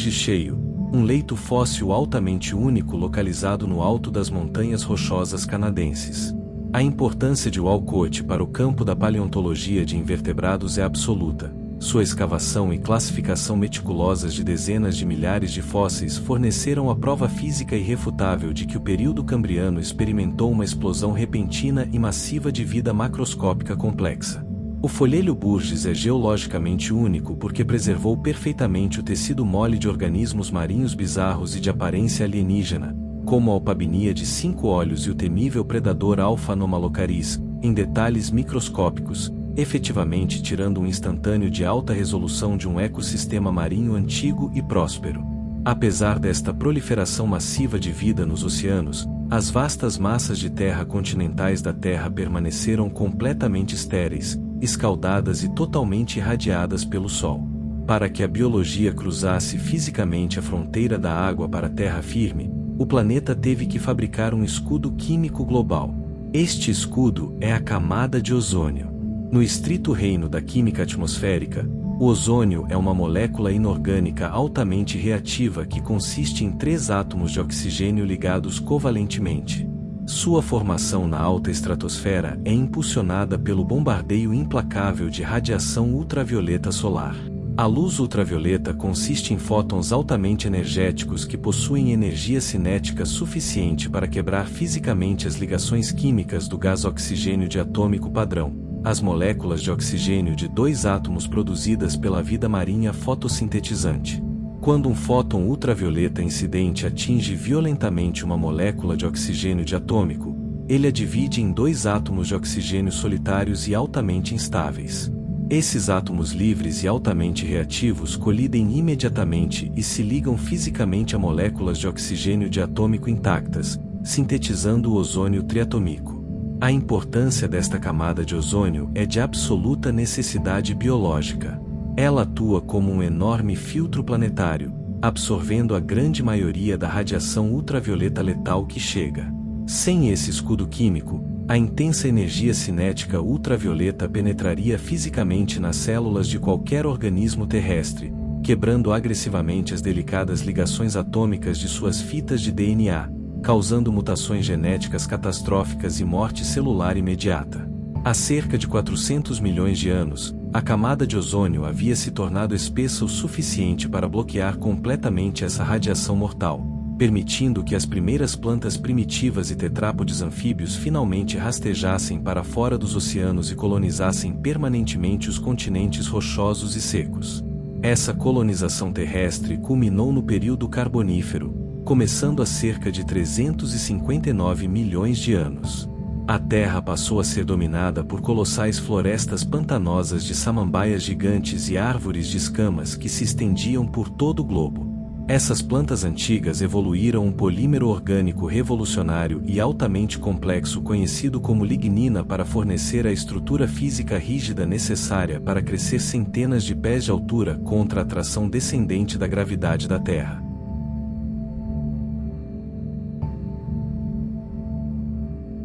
cheio, um leito fóssil altamente único localizado no alto das montanhas rochosas canadenses. A importância de Walcott para o campo da paleontologia de invertebrados é absoluta. Sua escavação e classificação meticulosas de dezenas de milhares de fósseis forneceram a prova física irrefutável de que o período cambriano experimentou uma explosão repentina e massiva de vida macroscópica complexa. O folhelho Burgess é geologicamente único porque preservou perfeitamente o tecido mole de organismos marinhos bizarros e de aparência alienígena, como a alpabnia de 5 olhos e o temível predador Alpha anomalocaris, em detalhes microscópicos, efetivamente tirando um instantâneo de alta resolução de um ecossistema marinho antigo e próspero. Apesar desta proliferação massiva de vida nos oceanos, as vastas massas de terra continentais da Terra permaneceram completamente estéreis, escaldadas e totalmente irradiadas pelo Sol. Para que a biologia cruzasse fisicamente a fronteira da água para a terra firme, o planeta teve que fabricar um escudo químico global. Este escudo é a camada de ozônio. No estrito reino da química atmosférica, o ozônio é uma molécula inorgânica altamente reativa que consiste em 3 átomos de oxigênio ligados covalentemente. Sua formação na alta estratosfera é impulsionada pelo bombardeio implacável de radiação ultravioleta solar. A luz ultravioleta consiste em fótons altamente energéticos que possuem energia cinética suficiente para quebrar fisicamente as ligações químicas do gás oxigênio diatômico padrão, as moléculas de oxigênio de 2 átomos produzidas pela vida marinha fotossintetizante. Quando um fóton ultravioleta incidente atinge violentamente uma molécula de oxigênio diatômico, ele a divide em 2 átomos de oxigênio solitários e altamente instáveis. Esses átomos livres e altamente reativos colidem imediatamente e se ligam fisicamente a moléculas de oxigênio diatômico intactas, sintetizando o ozônio triatômico. A importância desta camada de ozônio é de absoluta necessidade biológica. Ela atua como um enorme filtro planetário, absorvendo a grande maioria da radiação ultravioleta letal que chega. Sem esse escudo químico, a intensa energia cinética ultravioleta penetraria fisicamente nas células de qualquer organismo terrestre, quebrando agressivamente as delicadas ligações atômicas de suas fitas de DNA, causando mutações genéticas catastróficas e morte celular imediata. Há cerca de 400 milhões de anos, a camada de ozônio havia se tornado espessa o suficiente para bloquear completamente essa radiação mortal, permitindo que as primeiras plantas primitivas e tetrápodes anfíbios finalmente rastejassem para fora dos oceanos e colonizassem permanentemente os continentes rochosos e secos. Essa colonização terrestre culminou no período Carbonífero, começando há cerca de 359 milhões de anos. A Terra passou a ser dominada por colossais florestas pantanosas de samambaias gigantes e árvores de escamas que se estendiam por todo o globo. Essas plantas antigas evoluíram um polímero orgânico revolucionário e altamente complexo conhecido como lignina para fornecer a estrutura física rígida necessária para crescer centenas de pés de altura contra a atração descendente da gravidade da Terra.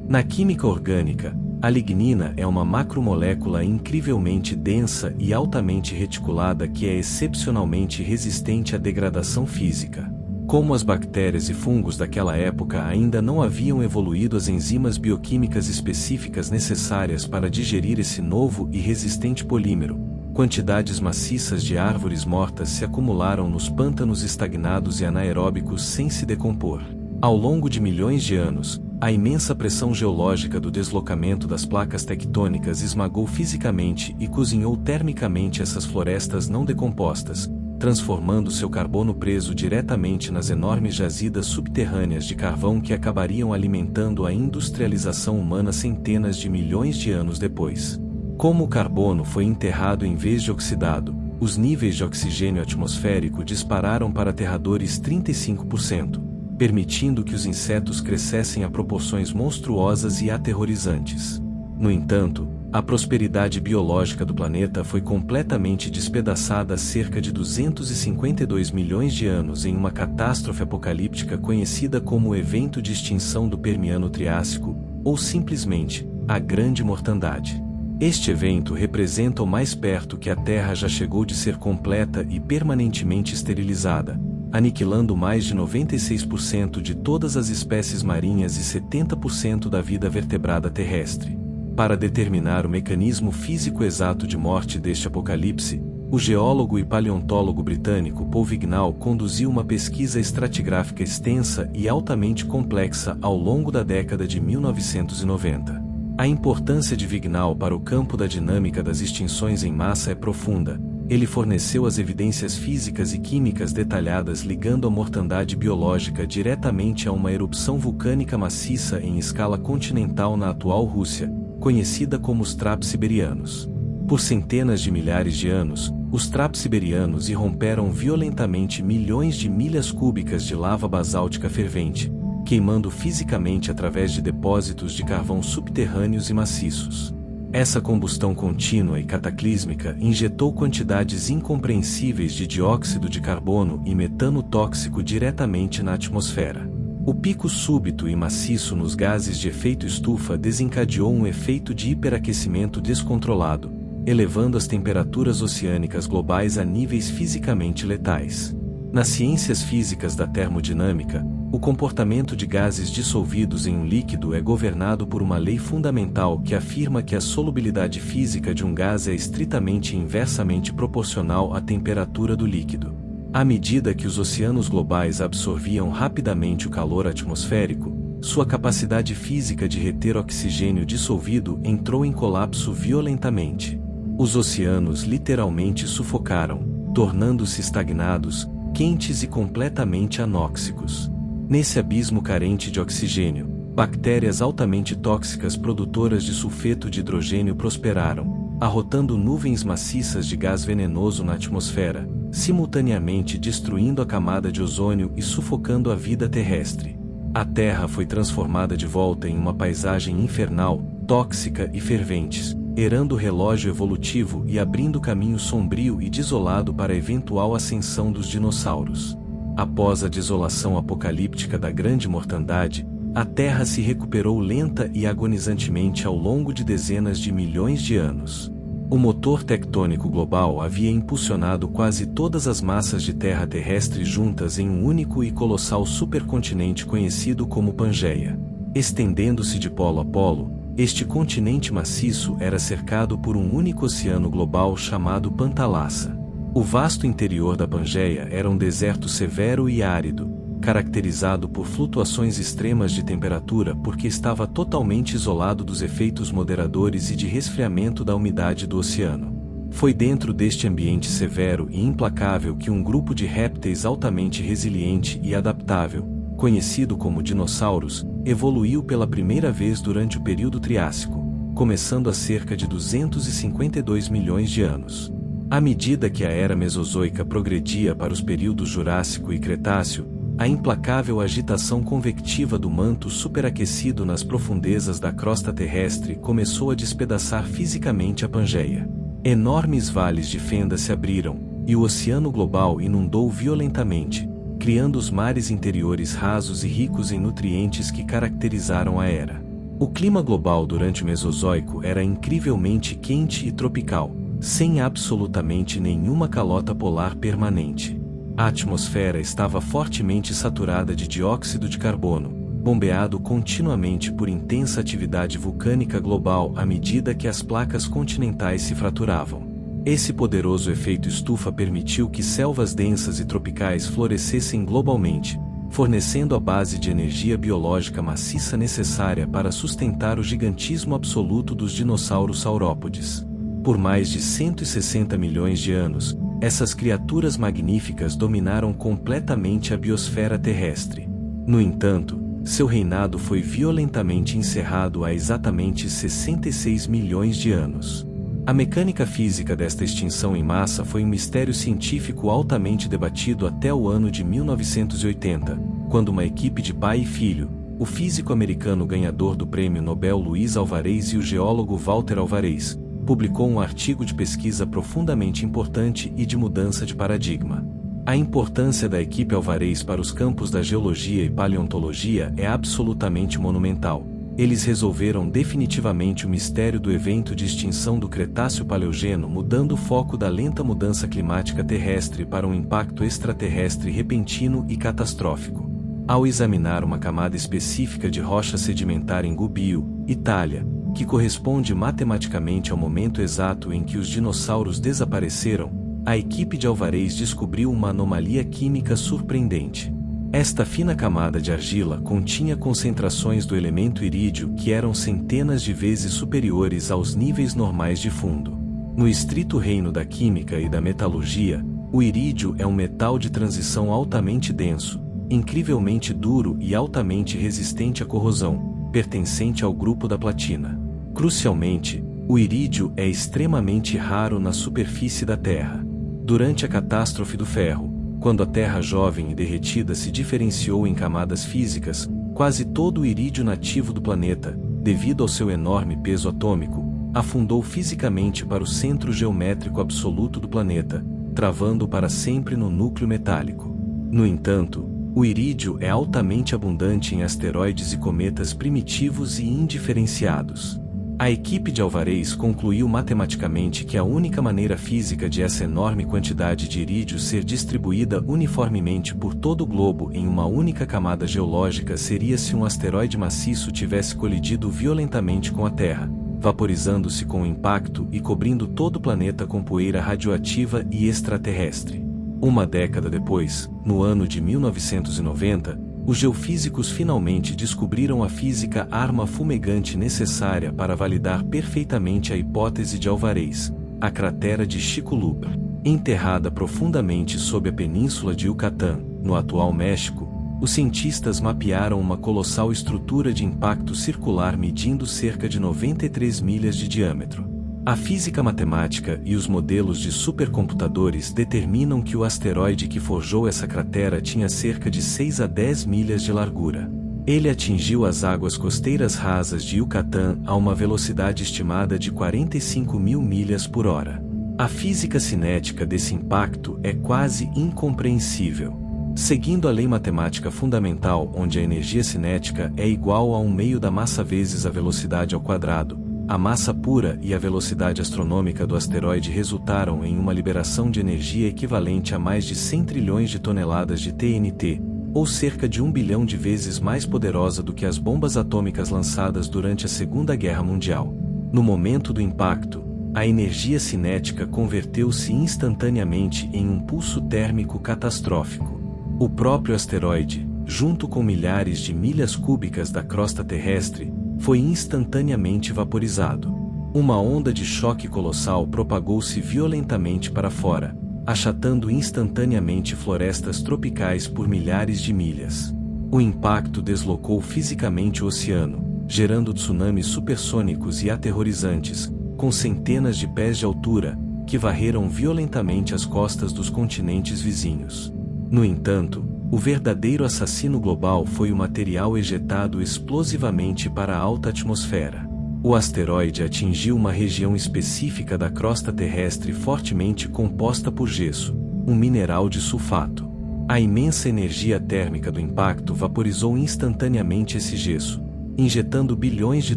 Na química orgânica, A lignina é uma macromolécula incrivelmente densa e altamente reticulada que é excepcionalmente resistente à degradação física. Como as bactérias e fungos daquela época ainda não haviam evoluído as enzimas bioquímicas específicas necessárias para digerir esse novo e resistente polímero, quantidades maciças de árvores mortas se acumularam nos pântanos estagnados e anaeróbicos sem se decompor. Ao longo de milhões de anos, a imensa pressão geológica do deslocamento das placas tectônicas esmagou fisicamente e cozinhou termicamente essas florestas não decompostas, transformando seu carbono preso diretamente nas enormes jazidas subterrâneas de carvão que acabariam alimentando a industrialização humana centenas de milhões de anos depois. Como o carbono foi enterrado em vez de oxidado, os níveis de oxigênio atmosférico dispararam para aterradores 35%. Permitindo que os insetos crescessem a proporções monstruosas e aterrorizantes. No entanto, a prosperidade biológica do planeta foi completamente despedaçada há cerca de 252 milhões de anos em uma catástrofe apocalíptica conhecida como o evento de extinção do Permiano-Triássico, ou simplesmente, a Grande Mortandade. Este evento representa o mais perto que a Terra já chegou de ser completa e permanentemente esterilizada, aniquilando mais de 96% de todas as espécies marinhas e 70% da vida vertebrada terrestre. Para determinar o mecanismo físico exato de morte deste apocalipse, o geólogo e paleontólogo britânico Paul Vignall conduziu uma pesquisa estratigráfica extensa e altamente complexa ao longo da década de 1990. A importância de Vignall para o campo da dinâmica das extinções em massa é profunda. Ele forneceu as evidências físicas e químicas detalhadas ligando a mortandade biológica diretamente a uma erupção vulcânica maciça em escala continental na atual Rússia, conhecida como os Traps Siberianos. Por centenas de milhares de anos, os Traps Siberianos irromperam violentamente milhões de milhas cúbicas de lava basáltica fervente, queimando fisicamente através de depósitos de carvão subterrâneos e maciços. Essa combustão contínua e cataclísmica injetou quantidades incompreensíveis de dióxido de carbono e metano tóxico diretamente na atmosfera. O pico súbito e maciço nos gases de efeito estufa desencadeou um efeito de hiperaquecimento descontrolado, elevando as temperaturas oceânicas globais a níveis fisicamente letais. Nas ciências físicas da termodinâmica, o comportamento de gases dissolvidos em um líquido é governado por uma lei fundamental que afirma que a solubilidade física de um gás é estritamente e inversamente proporcional à temperatura do líquido. À medida que os oceanos globais absorviam rapidamente o calor atmosférico, sua capacidade física de reter oxigênio dissolvido entrou em colapso violentamente. Os oceanos literalmente sufocaram, tornando-se estagnados, quentes e completamente anóxicos. Nesse abismo carente de oxigênio, bactérias altamente tóxicas produtoras de sulfeto de hidrogênio prosperaram, arrotando nuvens maciças de gás venenoso na atmosfera, simultaneamente destruindo a camada de ozônio e sufocando a vida terrestre. A Terra foi transformada de volta em uma paisagem infernal, tóxica e fervente, errando o relógio evolutivo e abrindo caminho sombrio e desolado para a eventual ascensão dos dinossauros. Após a desolação apocalíptica da Grande Mortandade, a Terra se recuperou lenta e agonizantemente ao longo de dezenas de milhões de anos. O motor tectônico global havia impulsionado quase todas as massas de terra terrestre juntas em um único e colossal supercontinente conhecido como Pangeia. Estendendo-se de polo a polo, este continente maciço era cercado por um único oceano global chamado Pantalassa. O vasto interior da Pangeia era um deserto severo e árido, caracterizado por flutuações extremas de temperatura porque estava totalmente isolado dos efeitos moderadores e de resfriamento da umidade do oceano. Foi dentro deste ambiente severo e implacável que um grupo de répteis altamente resiliente e adaptável, conhecido como dinossauros, evoluiu pela primeira vez durante o período Triássico, começando há cerca de 252 milhões de anos. À medida que a era Mesozoica progredia para os períodos Jurássico e Cretáceo, a implacável agitação convectiva do manto superaquecido nas profundezas da crosta terrestre começou a despedaçar fisicamente a Pangeia. Enormes vales de fenda se abriram, e o oceano global inundou violentamente, criando os mares interiores rasos e ricos em nutrientes que caracterizaram a era. O clima global durante o Mesozoico era incrivelmente quente e tropical, sem absolutamente nenhuma calota polar permanente. A atmosfera estava fortemente saturada de dióxido de carbono, bombeado continuamente por intensa atividade vulcânica global à medida que as placas continentais se fraturavam. Esse poderoso efeito estufa permitiu que selvas densas e tropicais florescessem globalmente, fornecendo a base de energia biológica maciça necessária para sustentar o gigantismo absoluto dos dinossauros saurópodes. Por mais de 160 milhões de anos, essas criaturas magníficas dominaram completamente a biosfera terrestre. No entanto, seu reinado foi violentamente encerrado há exatamente 66 milhões de anos. A mecânica física desta extinção em massa foi um mistério científico altamente debatido até o ano de 1980, quando uma equipe de pai e filho, o físico americano ganhador do Prêmio Nobel Luiz Alvarez e o geólogo Walter Alvarez, publicou um artigo de pesquisa profundamente importante e de mudança de paradigma. A importância da equipe Alvarez para os campos da geologia e paleontologia é absolutamente monumental. Eles resolveram definitivamente o mistério do evento de extinção do Cretáceo-Paleogeno, mudando o foco da lenta mudança climática terrestre para um impacto extraterrestre repentino e catastrófico. Ao examinar uma camada específica de rocha sedimentar em Gubbio, Itália, que corresponde matematicamente ao momento exato em que os dinossauros desapareceram, a equipe de Alvarez descobriu uma anomalia química surpreendente. Esta fina camada de argila continha concentrações do elemento irídio que eram centenas de vezes superiores aos níveis normais de fundo. No estrito reino da química e da metalurgia, o irídio é um metal de transição altamente denso, incrivelmente duro e altamente resistente à corrosão, pertencente ao grupo da platina. Crucialmente, o irídio é extremamente raro na superfície da Terra. Durante a catástrofe do ferro, quando a Terra jovem e derretida se diferenciou em camadas físicas, quase todo o irídio nativo do planeta, devido ao seu enorme peso atômico, afundou fisicamente para o centro geométrico absoluto do planeta, travando para sempre no núcleo metálico. No entanto, o irídio é altamente abundante em asteroides e cometas primitivos e indiferenciados. A equipe de Alvarez concluiu matematicamente que a única maneira física de essa enorme quantidade de irídio ser distribuída uniformemente por todo o globo em uma única camada geológica seria se um asteroide maciço tivesse colidido violentamente com a Terra, vaporizando-se com o impacto e cobrindo todo o planeta com poeira radioativa e extraterrestre. Uma década depois, no ano de 1990, os geofísicos finalmente descobriram a física arma fumegante necessária para validar perfeitamente a hipótese de Alvarez, a cratera de Chicxulub. Enterrada profundamente sob a península de Yucatán, no atual México, os cientistas mapearam uma colossal estrutura de impacto circular medindo cerca de 93 milhas de diâmetro. A física matemática e os modelos de supercomputadores determinam que o asteroide que forjou essa cratera tinha cerca de 6 a 10 milhas de largura. Ele atingiu as águas costeiras rasas de Yucatán a uma velocidade estimada de 45 mil milhas por hora. A física cinética desse impacto é quase incompreensível. Seguindo a lei matemática fundamental onde a energia cinética é igual a 1/2 da massa vezes a velocidade ao quadrado, a massa pura e a velocidade astronômica do asteroide resultaram em uma liberação de energia equivalente a mais de 100 trilhões de toneladas de TNT, ou cerca de 1 bilhão de vezes mais poderosa do que as bombas atômicas lançadas durante a Segunda Guerra Mundial. No momento do impacto, a energia cinética converteu-se instantaneamente em um pulso térmico catastrófico. O próprio asteroide, junto com milhares de milhas cúbicas da crosta terrestre, foi instantaneamente vaporizado. Uma onda de choque colossal propagou-se violentamente para fora, achatando instantaneamente florestas tropicais por milhares de milhas. O impacto deslocou fisicamente o oceano, gerando tsunamis supersônicos e aterrorizantes, com centenas de pés de altura, que varreram violentamente as costas dos continentes vizinhos. No entanto, o verdadeiro assassino global foi o material ejetado explosivamente para a alta atmosfera. O asteroide atingiu uma região específica da crosta terrestre fortemente composta por gesso, um mineral de sulfato. A imensa energia térmica do impacto vaporizou instantaneamente esse gesso, injetando bilhões de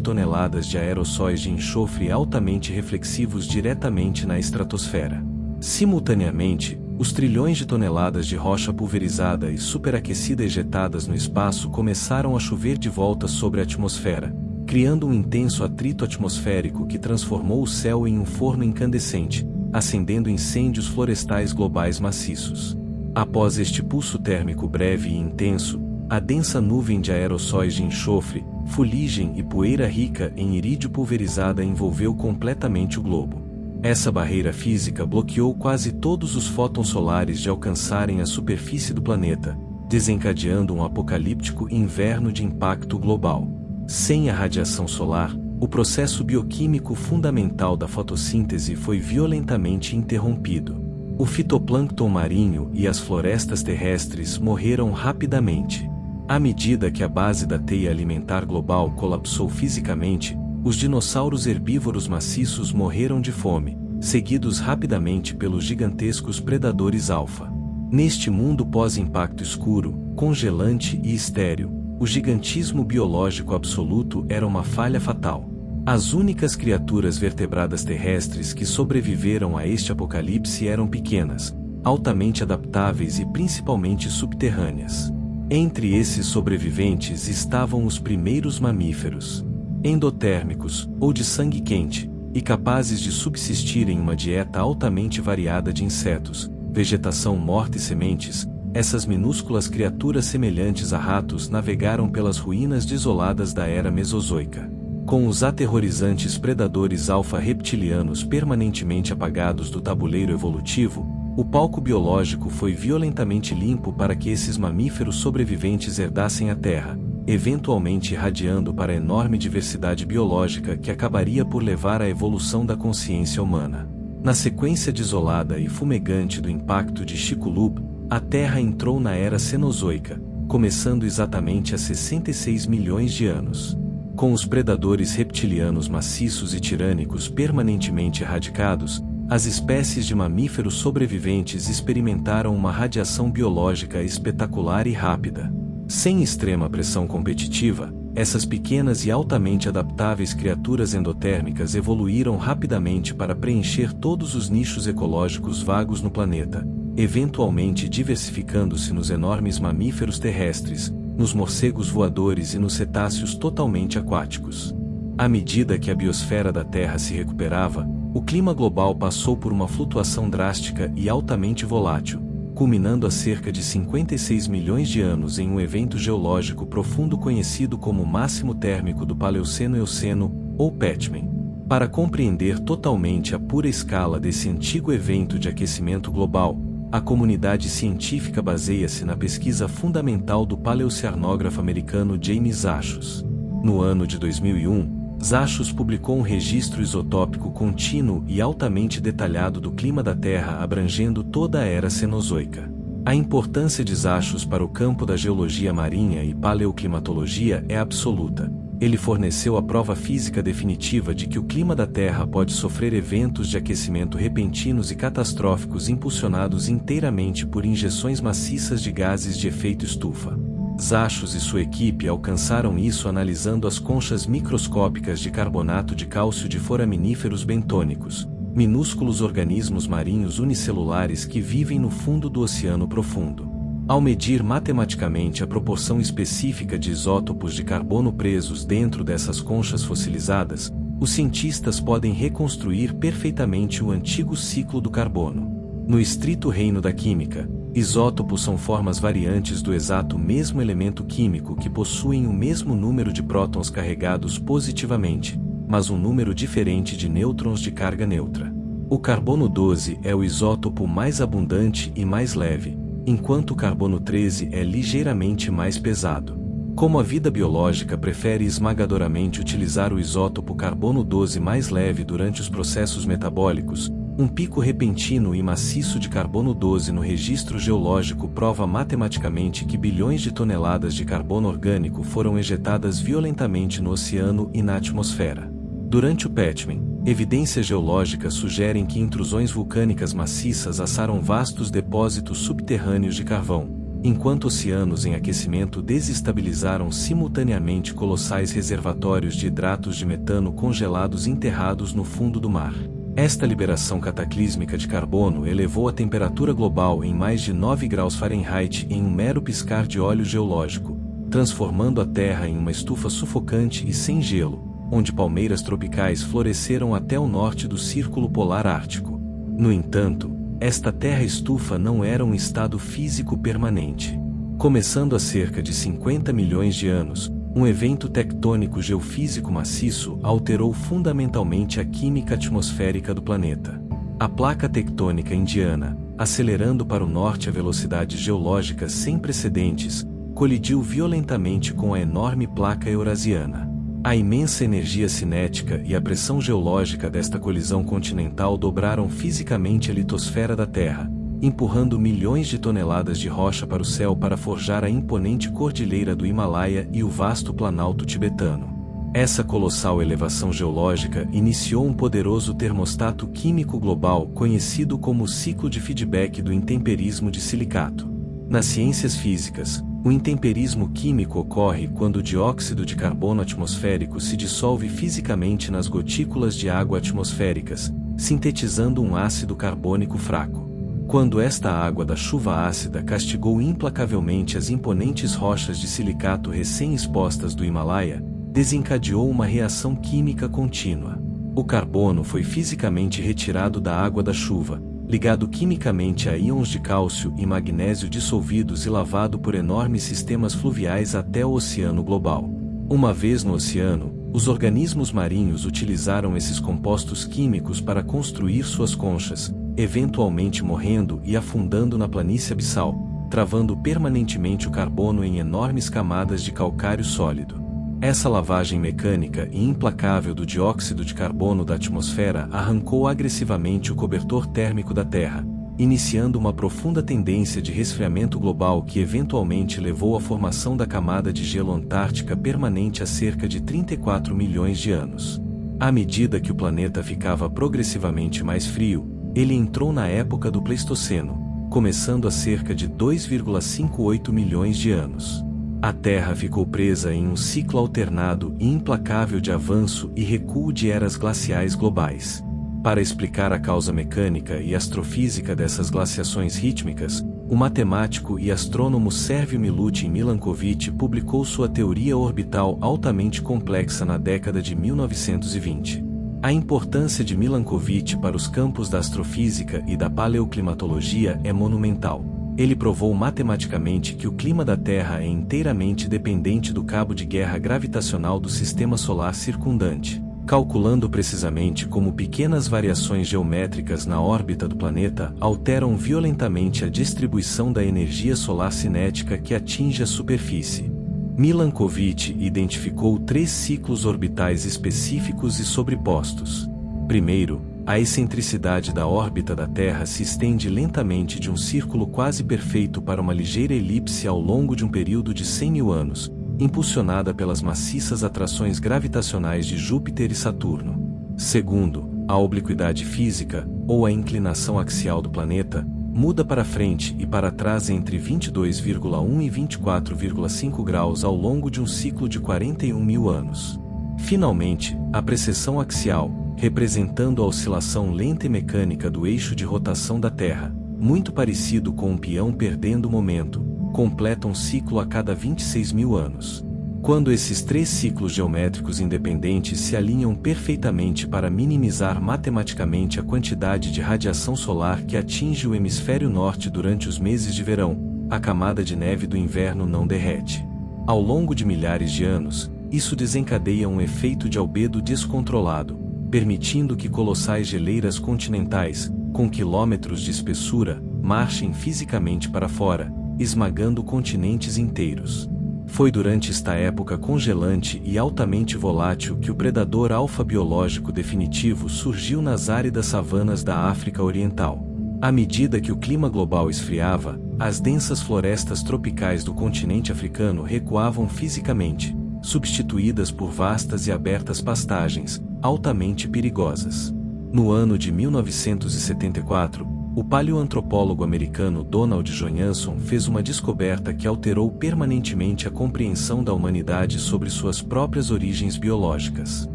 toneladas de aerossóis de enxofre altamente reflexivos diretamente na estratosfera. Simultaneamente, os trilhões de toneladas de rocha pulverizada e superaquecida ejetadas no espaço começaram a chover de volta sobre a atmosfera, criando um intenso atrito atmosférico que transformou o céu em um forno incandescente, acendendo incêndios florestais globais maciços. Após este pulso térmico breve e intenso, a densa nuvem de aerossóis de enxofre, fuligem e poeira rica em irídio pulverizada envolveu completamente o globo. Essa barreira física bloqueou quase todos os fótons solares de alcançarem a superfície do planeta, desencadeando um apocalíptico inverno de impacto global. Sem a radiação solar, o processo bioquímico fundamental da fotossíntese foi violentamente interrompido. O fitoplâncton marinho e as florestas terrestres morreram rapidamente. À medida que a base da teia alimentar global colapsou fisicamente, os dinossauros herbívoros maciços morreram de fome, seguidos rapidamente pelos gigantescos predadores alfa. Neste mundo pós-impacto escuro, congelante e estéril, o gigantismo biológico absoluto era uma falha fatal. As únicas criaturas vertebradas terrestres que sobreviveram a este apocalipse eram pequenas, altamente adaptáveis e principalmente subterrâneas. Entre esses sobreviventes estavam os primeiros mamíferos, endotérmicos, ou de sangue quente, e capazes de subsistir em uma dieta altamente variada de insetos, vegetação morta e sementes. Essas minúsculas criaturas semelhantes a ratos navegaram pelas ruínas desoladas da era Mesozoica. Com os aterrorizantes predadores alfa-reptilianos permanentemente apagados do tabuleiro evolutivo, o palco biológico foi violentamente limpo para que esses mamíferos sobreviventes herdassem a Terra, eventualmente irradiando para a enorme diversidade biológica que acabaria por levar à evolução da consciência humana. Na sequência desolada e fumegante do impacto de Chicxulub, a Terra entrou na Era Cenozoica, começando exatamente há 66 milhões de anos. Com os predadores reptilianos maciços e tirânicos permanentemente erradicados, as espécies de mamíferos sobreviventes experimentaram uma radiação biológica espetacular e rápida. Sem extrema pressão competitiva, essas pequenas e altamente adaptáveis criaturas endotérmicas evoluíram rapidamente para preencher todos os nichos ecológicos vagos no planeta, eventualmente diversificando-se nos enormes mamíferos terrestres, nos morcegos voadores e nos cetáceos totalmente aquáticos. À medida que a biosfera da Terra se recuperava, o clima global passou por uma flutuação drástica e altamente volátil, culminando há cerca de 56 milhões de anos em um evento geológico profundo conhecido como máximo térmico do Paleoceno-Eoceno, ou Patchman. Para compreender totalmente a pura escala desse antigo evento de aquecimento global, a comunidade científica baseia-se na pesquisa fundamental do paleoceanógrafo americano James Zachos. No ano de 2001, Zachos publicou um registro isotópico contínuo e altamente detalhado do clima da Terra abrangendo toda a era Cenozoica. A importância de Zachos para o campo da geologia marinha e paleoclimatologia é absoluta. Ele forneceu a prova física definitiva de que o clima da Terra pode sofrer eventos de aquecimento repentinos e catastróficos impulsionados inteiramente por injeções maciças de gases de efeito estufa. Zachos e sua equipe alcançaram isso analisando as conchas microscópicas de carbonato de cálcio de foraminíferos bentônicos, minúsculos organismos marinhos unicelulares que vivem no fundo do oceano profundo. Ao medir matematicamente a proporção específica de isótopos de carbono presos dentro dessas conchas fossilizadas, os cientistas podem reconstruir perfeitamente o antigo ciclo do carbono. No estrito reino da química, isótopos são formas variantes do exato mesmo elemento químico que possuem o mesmo número de prótons carregados positivamente, mas um número diferente de nêutrons de carga neutra. O carbono 12 é o isótopo mais abundante e mais leve, enquanto o carbono 13 é ligeiramente mais pesado. Como a vida biológica prefere esmagadoramente utilizar o isótopo carbono 12 mais leve durante os processos metabólicos, um pico repentino e maciço de carbono 12 no registro geológico prova matematicamente que bilhões de toneladas de carbono orgânico foram ejetadas violentamente no oceano e na atmosfera. Durante o Patchman, evidências geológicas sugerem que intrusões vulcânicas maciças assaram vastos depósitos subterrâneos de carvão, enquanto oceanos em aquecimento desestabilizaram simultaneamente colossais reservatórios de hidratos de metano congelados enterrados no fundo do mar. Esta liberação cataclísmica de carbono elevou a temperatura global em mais de 9 graus Fahrenheit em um mero piscar de olho geológico, transformando a Terra em uma estufa sufocante e sem gelo, onde palmeiras tropicais floresceram até o norte do Círculo Polar Ártico. No entanto, esta terra estufa não era um estado físico permanente. Começando há cerca de 50 milhões de anos, um evento tectônico geofísico maciço alterou fundamentalmente a química atmosférica do planeta. A placa tectônica indiana, acelerando para o norte a velocidades geológicas sem precedentes, colidiu violentamente com a enorme placa eurasiana. A imensa energia cinética e a pressão geológica desta colisão continental dobraram fisicamente a litosfera da Terra, empurrando milhões de toneladas de rocha para o céu para forjar a imponente cordilheira do Himalaia e o vasto planalto tibetano. Essa colossal elevação geológica iniciou um poderoso termostato químico global conhecido como o ciclo de feedback do intemperismo de silicato. Nas ciências físicas, o intemperismo químico ocorre quando o dióxido de carbono atmosférico se dissolve fisicamente nas gotículas de água atmosféricas, sintetizando um ácido carbônico fraco. Quando esta água da chuva ácida castigou implacavelmente as imponentes rochas de silicato recém-expostas do Himalaia, desencadeou uma reação química contínua. O carbono foi fisicamente retirado da água da chuva, ligado quimicamente a íons de cálcio e magnésio dissolvidos e lavado por enormes sistemas fluviais até o oceano global. Uma vez no oceano, os organismos marinhos utilizaram esses compostos químicos para construir suas conchas, eventualmente morrendo e afundando na planície abissal, travando permanentemente o carbono em enormes camadas de calcário sólido. Essa lavagem mecânica e implacável do dióxido de carbono da atmosfera arrancou agressivamente o cobertor térmico da Terra, iniciando uma profunda tendência de resfriamento global que eventualmente levou à formação da camada de gelo antártica permanente há cerca de 34 milhões de anos. À medida que o planeta ficava progressivamente mais frio, ele entrou na época do Pleistoceno, começando há cerca de 2,58 milhões de anos. A Terra ficou presa em um ciclo alternado e implacável de avanço e recuo de eras glaciais globais. Para explicar a causa mecânica e astrofísica dessas glaciações rítmicas, o matemático e astrônomo Sérvio Milutin Milankovitch publicou sua teoria orbital altamente complexa na década de 1920. A importância de Milankovitch para os campos da astrofísica e da paleoclimatologia é monumental. Ele provou matematicamente que o clima da Terra é inteiramente dependente do cabo de guerra gravitacional do sistema solar circundante, calculando precisamente como pequenas variações geométricas na órbita do planeta alteram violentamente a distribuição da energia solar cinética que atinge a superfície. Milankovitch identificou 3 ciclos orbitais específicos e sobrepostos. Primeiro, a excentricidade da órbita da Terra se estende lentamente de um círculo quase perfeito para uma ligeira elipse ao longo de um período de 100 mil anos, impulsionada pelas maciças atrações gravitacionais de Júpiter e Saturno. Segundo, a obliquidade física, ou a inclinação axial do planeta, muda para frente e para trás entre 22,1 e 24,5 graus ao longo de um ciclo de 41 mil anos. Finalmente, a precessão axial, representando a oscilação lenta e mecânica do eixo de rotação da Terra, muito parecido com um peão perdendo momento, completa um ciclo a cada 26 mil anos. Quando esses 3 ciclos geométricos independentes se alinham perfeitamente para minimizar matematicamente a quantidade de radiação solar que atinge o hemisfério norte durante os meses de verão, a camada de neve do inverno não derrete. Ao longo de milhares de anos, isso desencadeia um efeito de albedo descontrolado, permitindo que colossais geleiras continentais, com quilômetros de espessura, marchem fisicamente para fora, esmagando continentes inteiros. Foi durante esta época congelante e altamente volátil que o predador alfa-biológico definitivo surgiu nas áridas savanas da África Oriental. À medida que o clima global esfriava, as densas florestas tropicais do continente africano recuavam fisicamente, substituídas por vastas e abertas pastagens, altamente perigosas. No ano de 1974, O paleoantropólogo americano Donald Johanson fez uma descoberta que alterou permanentemente a compreensão da humanidade sobre suas próprias origens biológicas.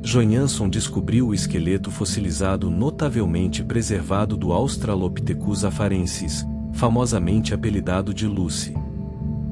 Johanson descobriu o esqueleto fossilizado notavelmente preservado do Australopithecus afarensis, famosamente apelidado de Lucy.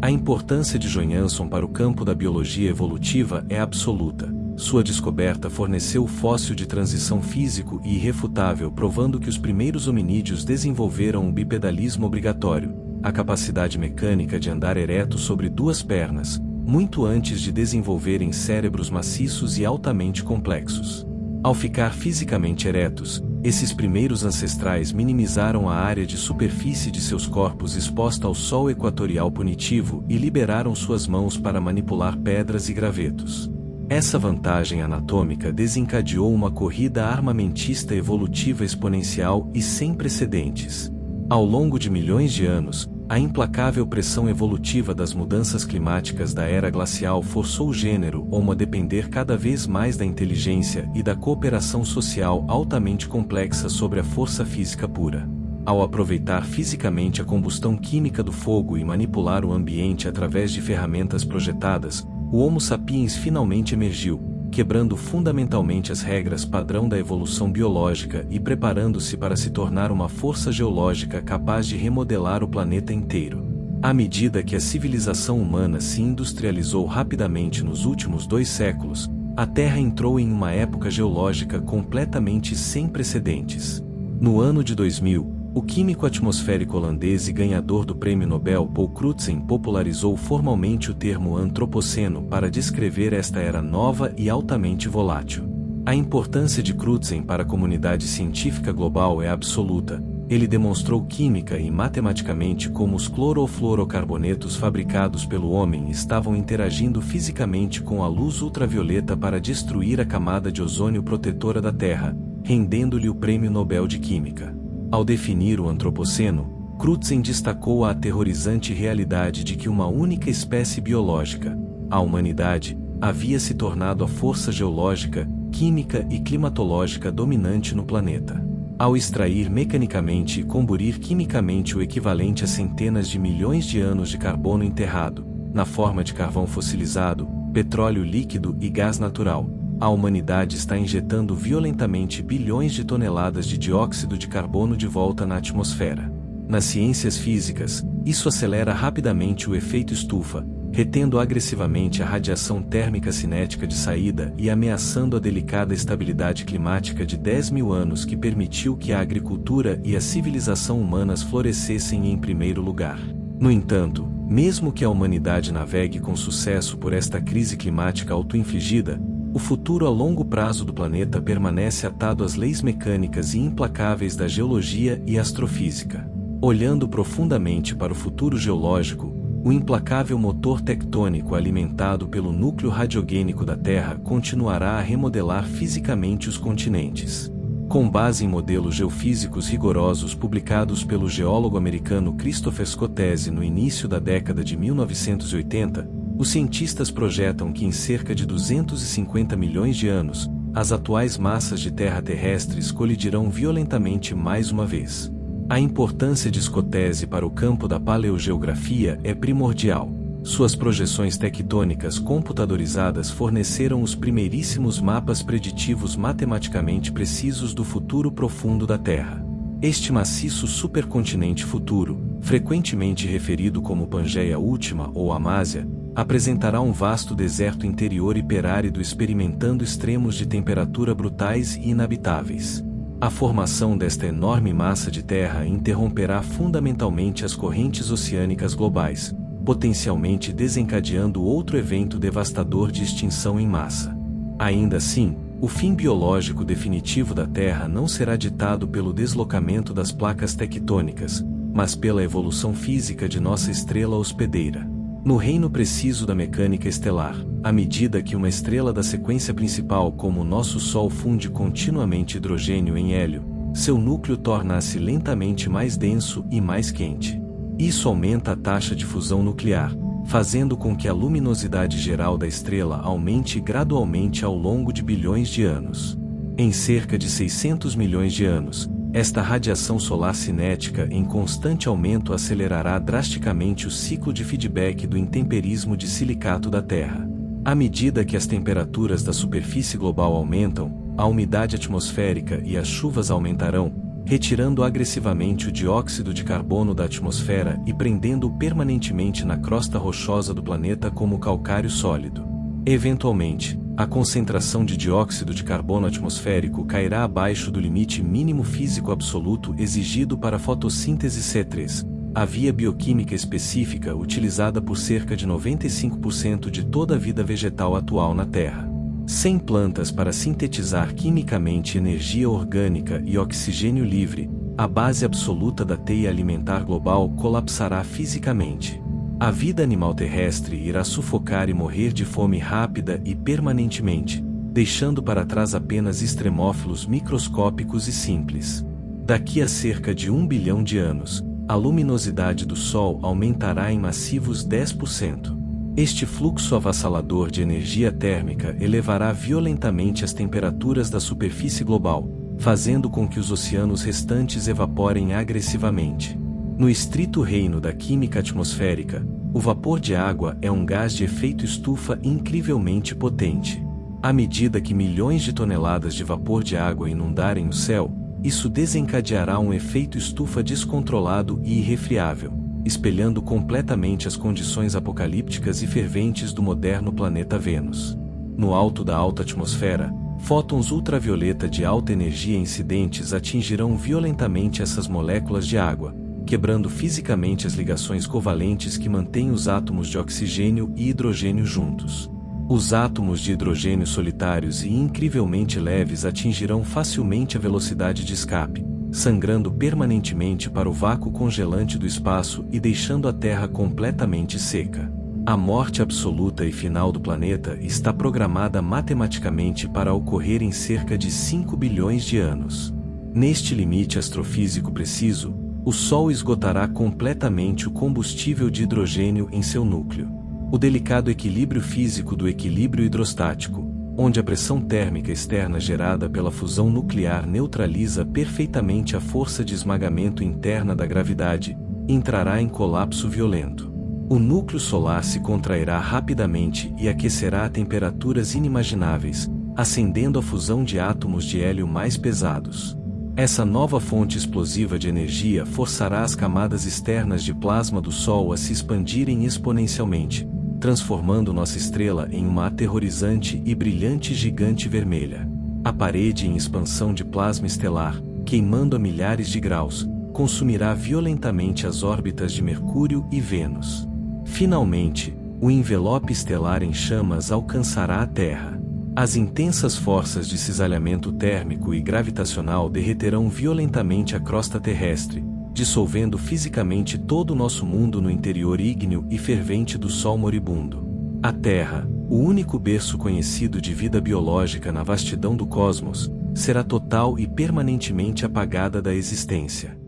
A importância de Johanson para o campo da biologia evolutiva é absoluta. Sua descoberta forneceu o fóssil de transição físico e irrefutável, provando que os primeiros hominídeos desenvolveram o bipedalismo obrigatório, a capacidade mecânica de andar ereto sobre duas pernas, muito antes de desenvolverem cérebros maciços e altamente complexos. Ao ficar fisicamente eretos, esses primeiros ancestrais minimizaram a área de superfície de seus corpos exposta ao sol equatorial punitivo e liberaram suas mãos para manipular pedras e gravetos. Essa vantagem anatômica desencadeou uma corrida armamentista evolutiva exponencial e sem precedentes. Ao longo de milhões de anos, a implacável pressão evolutiva das mudanças climáticas da era glacial forçou o gênero Homo a depender cada vez mais da inteligência e da cooperação social altamente complexa sobre a força física pura. Ao aproveitar fisicamente a combustão química do fogo e manipular o ambiente através de ferramentas projetadas, o Homo sapiens finalmente emergiu, quebrando fundamentalmente as regras padrão da evolução biológica e preparando-se para se tornar uma força geológica capaz de remodelar o planeta inteiro. À medida que a civilização humana se industrializou rapidamente nos últimos 2 séculos, a Terra entrou em uma época geológica completamente sem precedentes. No ano de 2000, o químico atmosférico holandês e ganhador do Prêmio Nobel Paul Crutzen popularizou formalmente o termo antropoceno para descrever esta era nova e altamente volátil. A importância de Crutzen para a comunidade científica global é absoluta. Ele demonstrou química e matematicamente como os clorofluorocarbonetos fabricados pelo homem estavam interagindo fisicamente com a luz ultravioleta para destruir a camada de ozônio protetora da Terra, rendendo-lhe o Prêmio Nobel de Química. Ao definir o antropoceno, Crutzen destacou a aterrorizante realidade de que uma única espécie biológica, a humanidade, havia se tornado a força geológica, química e climatológica dominante no planeta. Ao extrair mecanicamente e comburir quimicamente o equivalente a centenas de milhões de anos de carbono enterrado, na forma de carvão fossilizado, petróleo líquido e gás natural, a humanidade está injetando violentamente bilhões de toneladas de dióxido de carbono de volta na atmosfera. Nas ciências físicas, isso acelera rapidamente o efeito estufa, retendo agressivamente a radiação térmica cinética de saída e ameaçando a delicada estabilidade climática de 10.000 anos que permitiu que a agricultura e a civilização humanas florescessem em primeiro lugar. No entanto, mesmo que a humanidade navegue com sucesso por esta crise climática auto-infligida, o futuro a longo prazo do planeta permanece atado às leis mecânicas e implacáveis da geologia e astrofísica. Olhando profundamente para o futuro geológico, o implacável motor tectônico alimentado pelo núcleo radiogênico da Terra continuará a remodelar fisicamente os continentes. Com base em modelos geofísicos rigorosos publicados pelo geólogo americano Christopher Scotese no início da década de 1980, os cientistas projetam que em cerca de 250 milhões de anos, as atuais massas de terra terrestres colidirão violentamente mais uma vez. A importância de Scotese para o campo da paleogeografia é primordial. Suas projeções tectônicas computadorizadas forneceram os primeiríssimos mapas preditivos matematicamente precisos do futuro profundo da Terra. Este maciço supercontinente futuro, frequentemente referido como Pangeia Última ou Amásia, apresentará um vasto deserto interior hiperárido experimentando extremos de temperatura brutais e inabitáveis. A formação desta enorme massa de terra interromperá fundamentalmente as correntes oceânicas globais, potencialmente desencadeando outro evento devastador de extinção em massa. Ainda assim, o fim biológico definitivo da Terra não será ditado pelo deslocamento das placas tectônicas, mas pela evolução física de nossa estrela hospedeira. No reino preciso da mecânica estelar, à medida que uma estrela da sequência principal como o nosso Sol funde continuamente hidrogênio em hélio, seu núcleo torna-se lentamente mais denso e mais quente. Isso aumenta a taxa de fusão nuclear, fazendo com que a luminosidade geral da estrela aumente gradualmente ao longo de bilhões de anos. Em cerca de 600 milhões de anos, Esta radiação solar cinética em constante aumento acelerará drasticamente o ciclo de feedback do intemperismo de silicato da Terra. À medida que as temperaturas da superfície global aumentam, a umidade atmosférica e as chuvas aumentarão, retirando agressivamente o dióxido de carbono da atmosfera e prendendo-o permanentemente na crosta rochosa do planeta como calcário sólido. Eventualmente, a concentração de dióxido de carbono atmosférico cairá abaixo do limite mínimo físico absoluto exigido para a fotossíntese C3, a via bioquímica específica utilizada por cerca de 95% de toda a vida vegetal atual na Terra. Sem plantas para sintetizar quimicamente energia orgânica e oxigênio livre, a base absoluta da teia alimentar global colapsará fisicamente. A vida animal terrestre irá sufocar e morrer de fome rápida e permanentemente, deixando para trás apenas extremófilos microscópicos e simples. Daqui a cerca de 1 bilhão de anos, a luminosidade do Sol aumentará em massivos 10%. Este fluxo avassalador de energia térmica elevará violentamente as temperaturas da superfície global, fazendo com que os oceanos restantes evaporem agressivamente. No estrito reino da química atmosférica, o vapor de água é um gás de efeito estufa incrivelmente potente. À medida que milhões de toneladas de vapor de água inundarem o céu, isso desencadeará um efeito estufa descontrolado e irrefriável, espelhando completamente as condições apocalípticas e ferventes do moderno planeta Vênus. No alto da alta atmosfera, fótons ultravioleta de alta energia incidentes atingirão violentamente essas moléculas de água, quebrando fisicamente as ligações covalentes que mantêm os átomos de oxigênio e hidrogênio juntos. Os átomos de hidrogênio solitários e incrivelmente leves atingirão facilmente a velocidade de escape, sangrando permanentemente para o vácuo congelante do espaço e deixando a Terra completamente seca. A morte absoluta e final do planeta está programada matematicamente para ocorrer em cerca de 5 bilhões de anos. Neste limite astrofísico preciso, o Sol esgotará completamente o combustível de hidrogênio em seu núcleo. O delicado equilíbrio físico do equilíbrio hidrostático, onde a pressão térmica externa gerada pela fusão nuclear neutraliza perfeitamente a força de esmagamento interna da gravidade, entrará em colapso violento. O núcleo solar se contrairá rapidamente e aquecerá a temperaturas inimagináveis, acendendo a fusão de átomos de hélio mais pesados. Essa nova fonte explosiva de energia forçará as camadas externas de plasma do Sol a se expandirem exponencialmente, transformando nossa estrela em uma aterrorizante e brilhante gigante vermelha. A parede em expansão de plasma estelar, queimando a milhares de graus, consumirá violentamente as órbitas de Mercúrio e Vênus. Finalmente, o envelope estelar em chamas alcançará a Terra. As intensas forças de cisalhamento térmico e gravitacional derreterão violentamente a crosta terrestre, dissolvendo fisicamente todo o nosso mundo no interior ígneo e fervente do Sol moribundo. A Terra, o único berço conhecido de vida biológica na vastidão do cosmos, será total e permanentemente apagada da existência.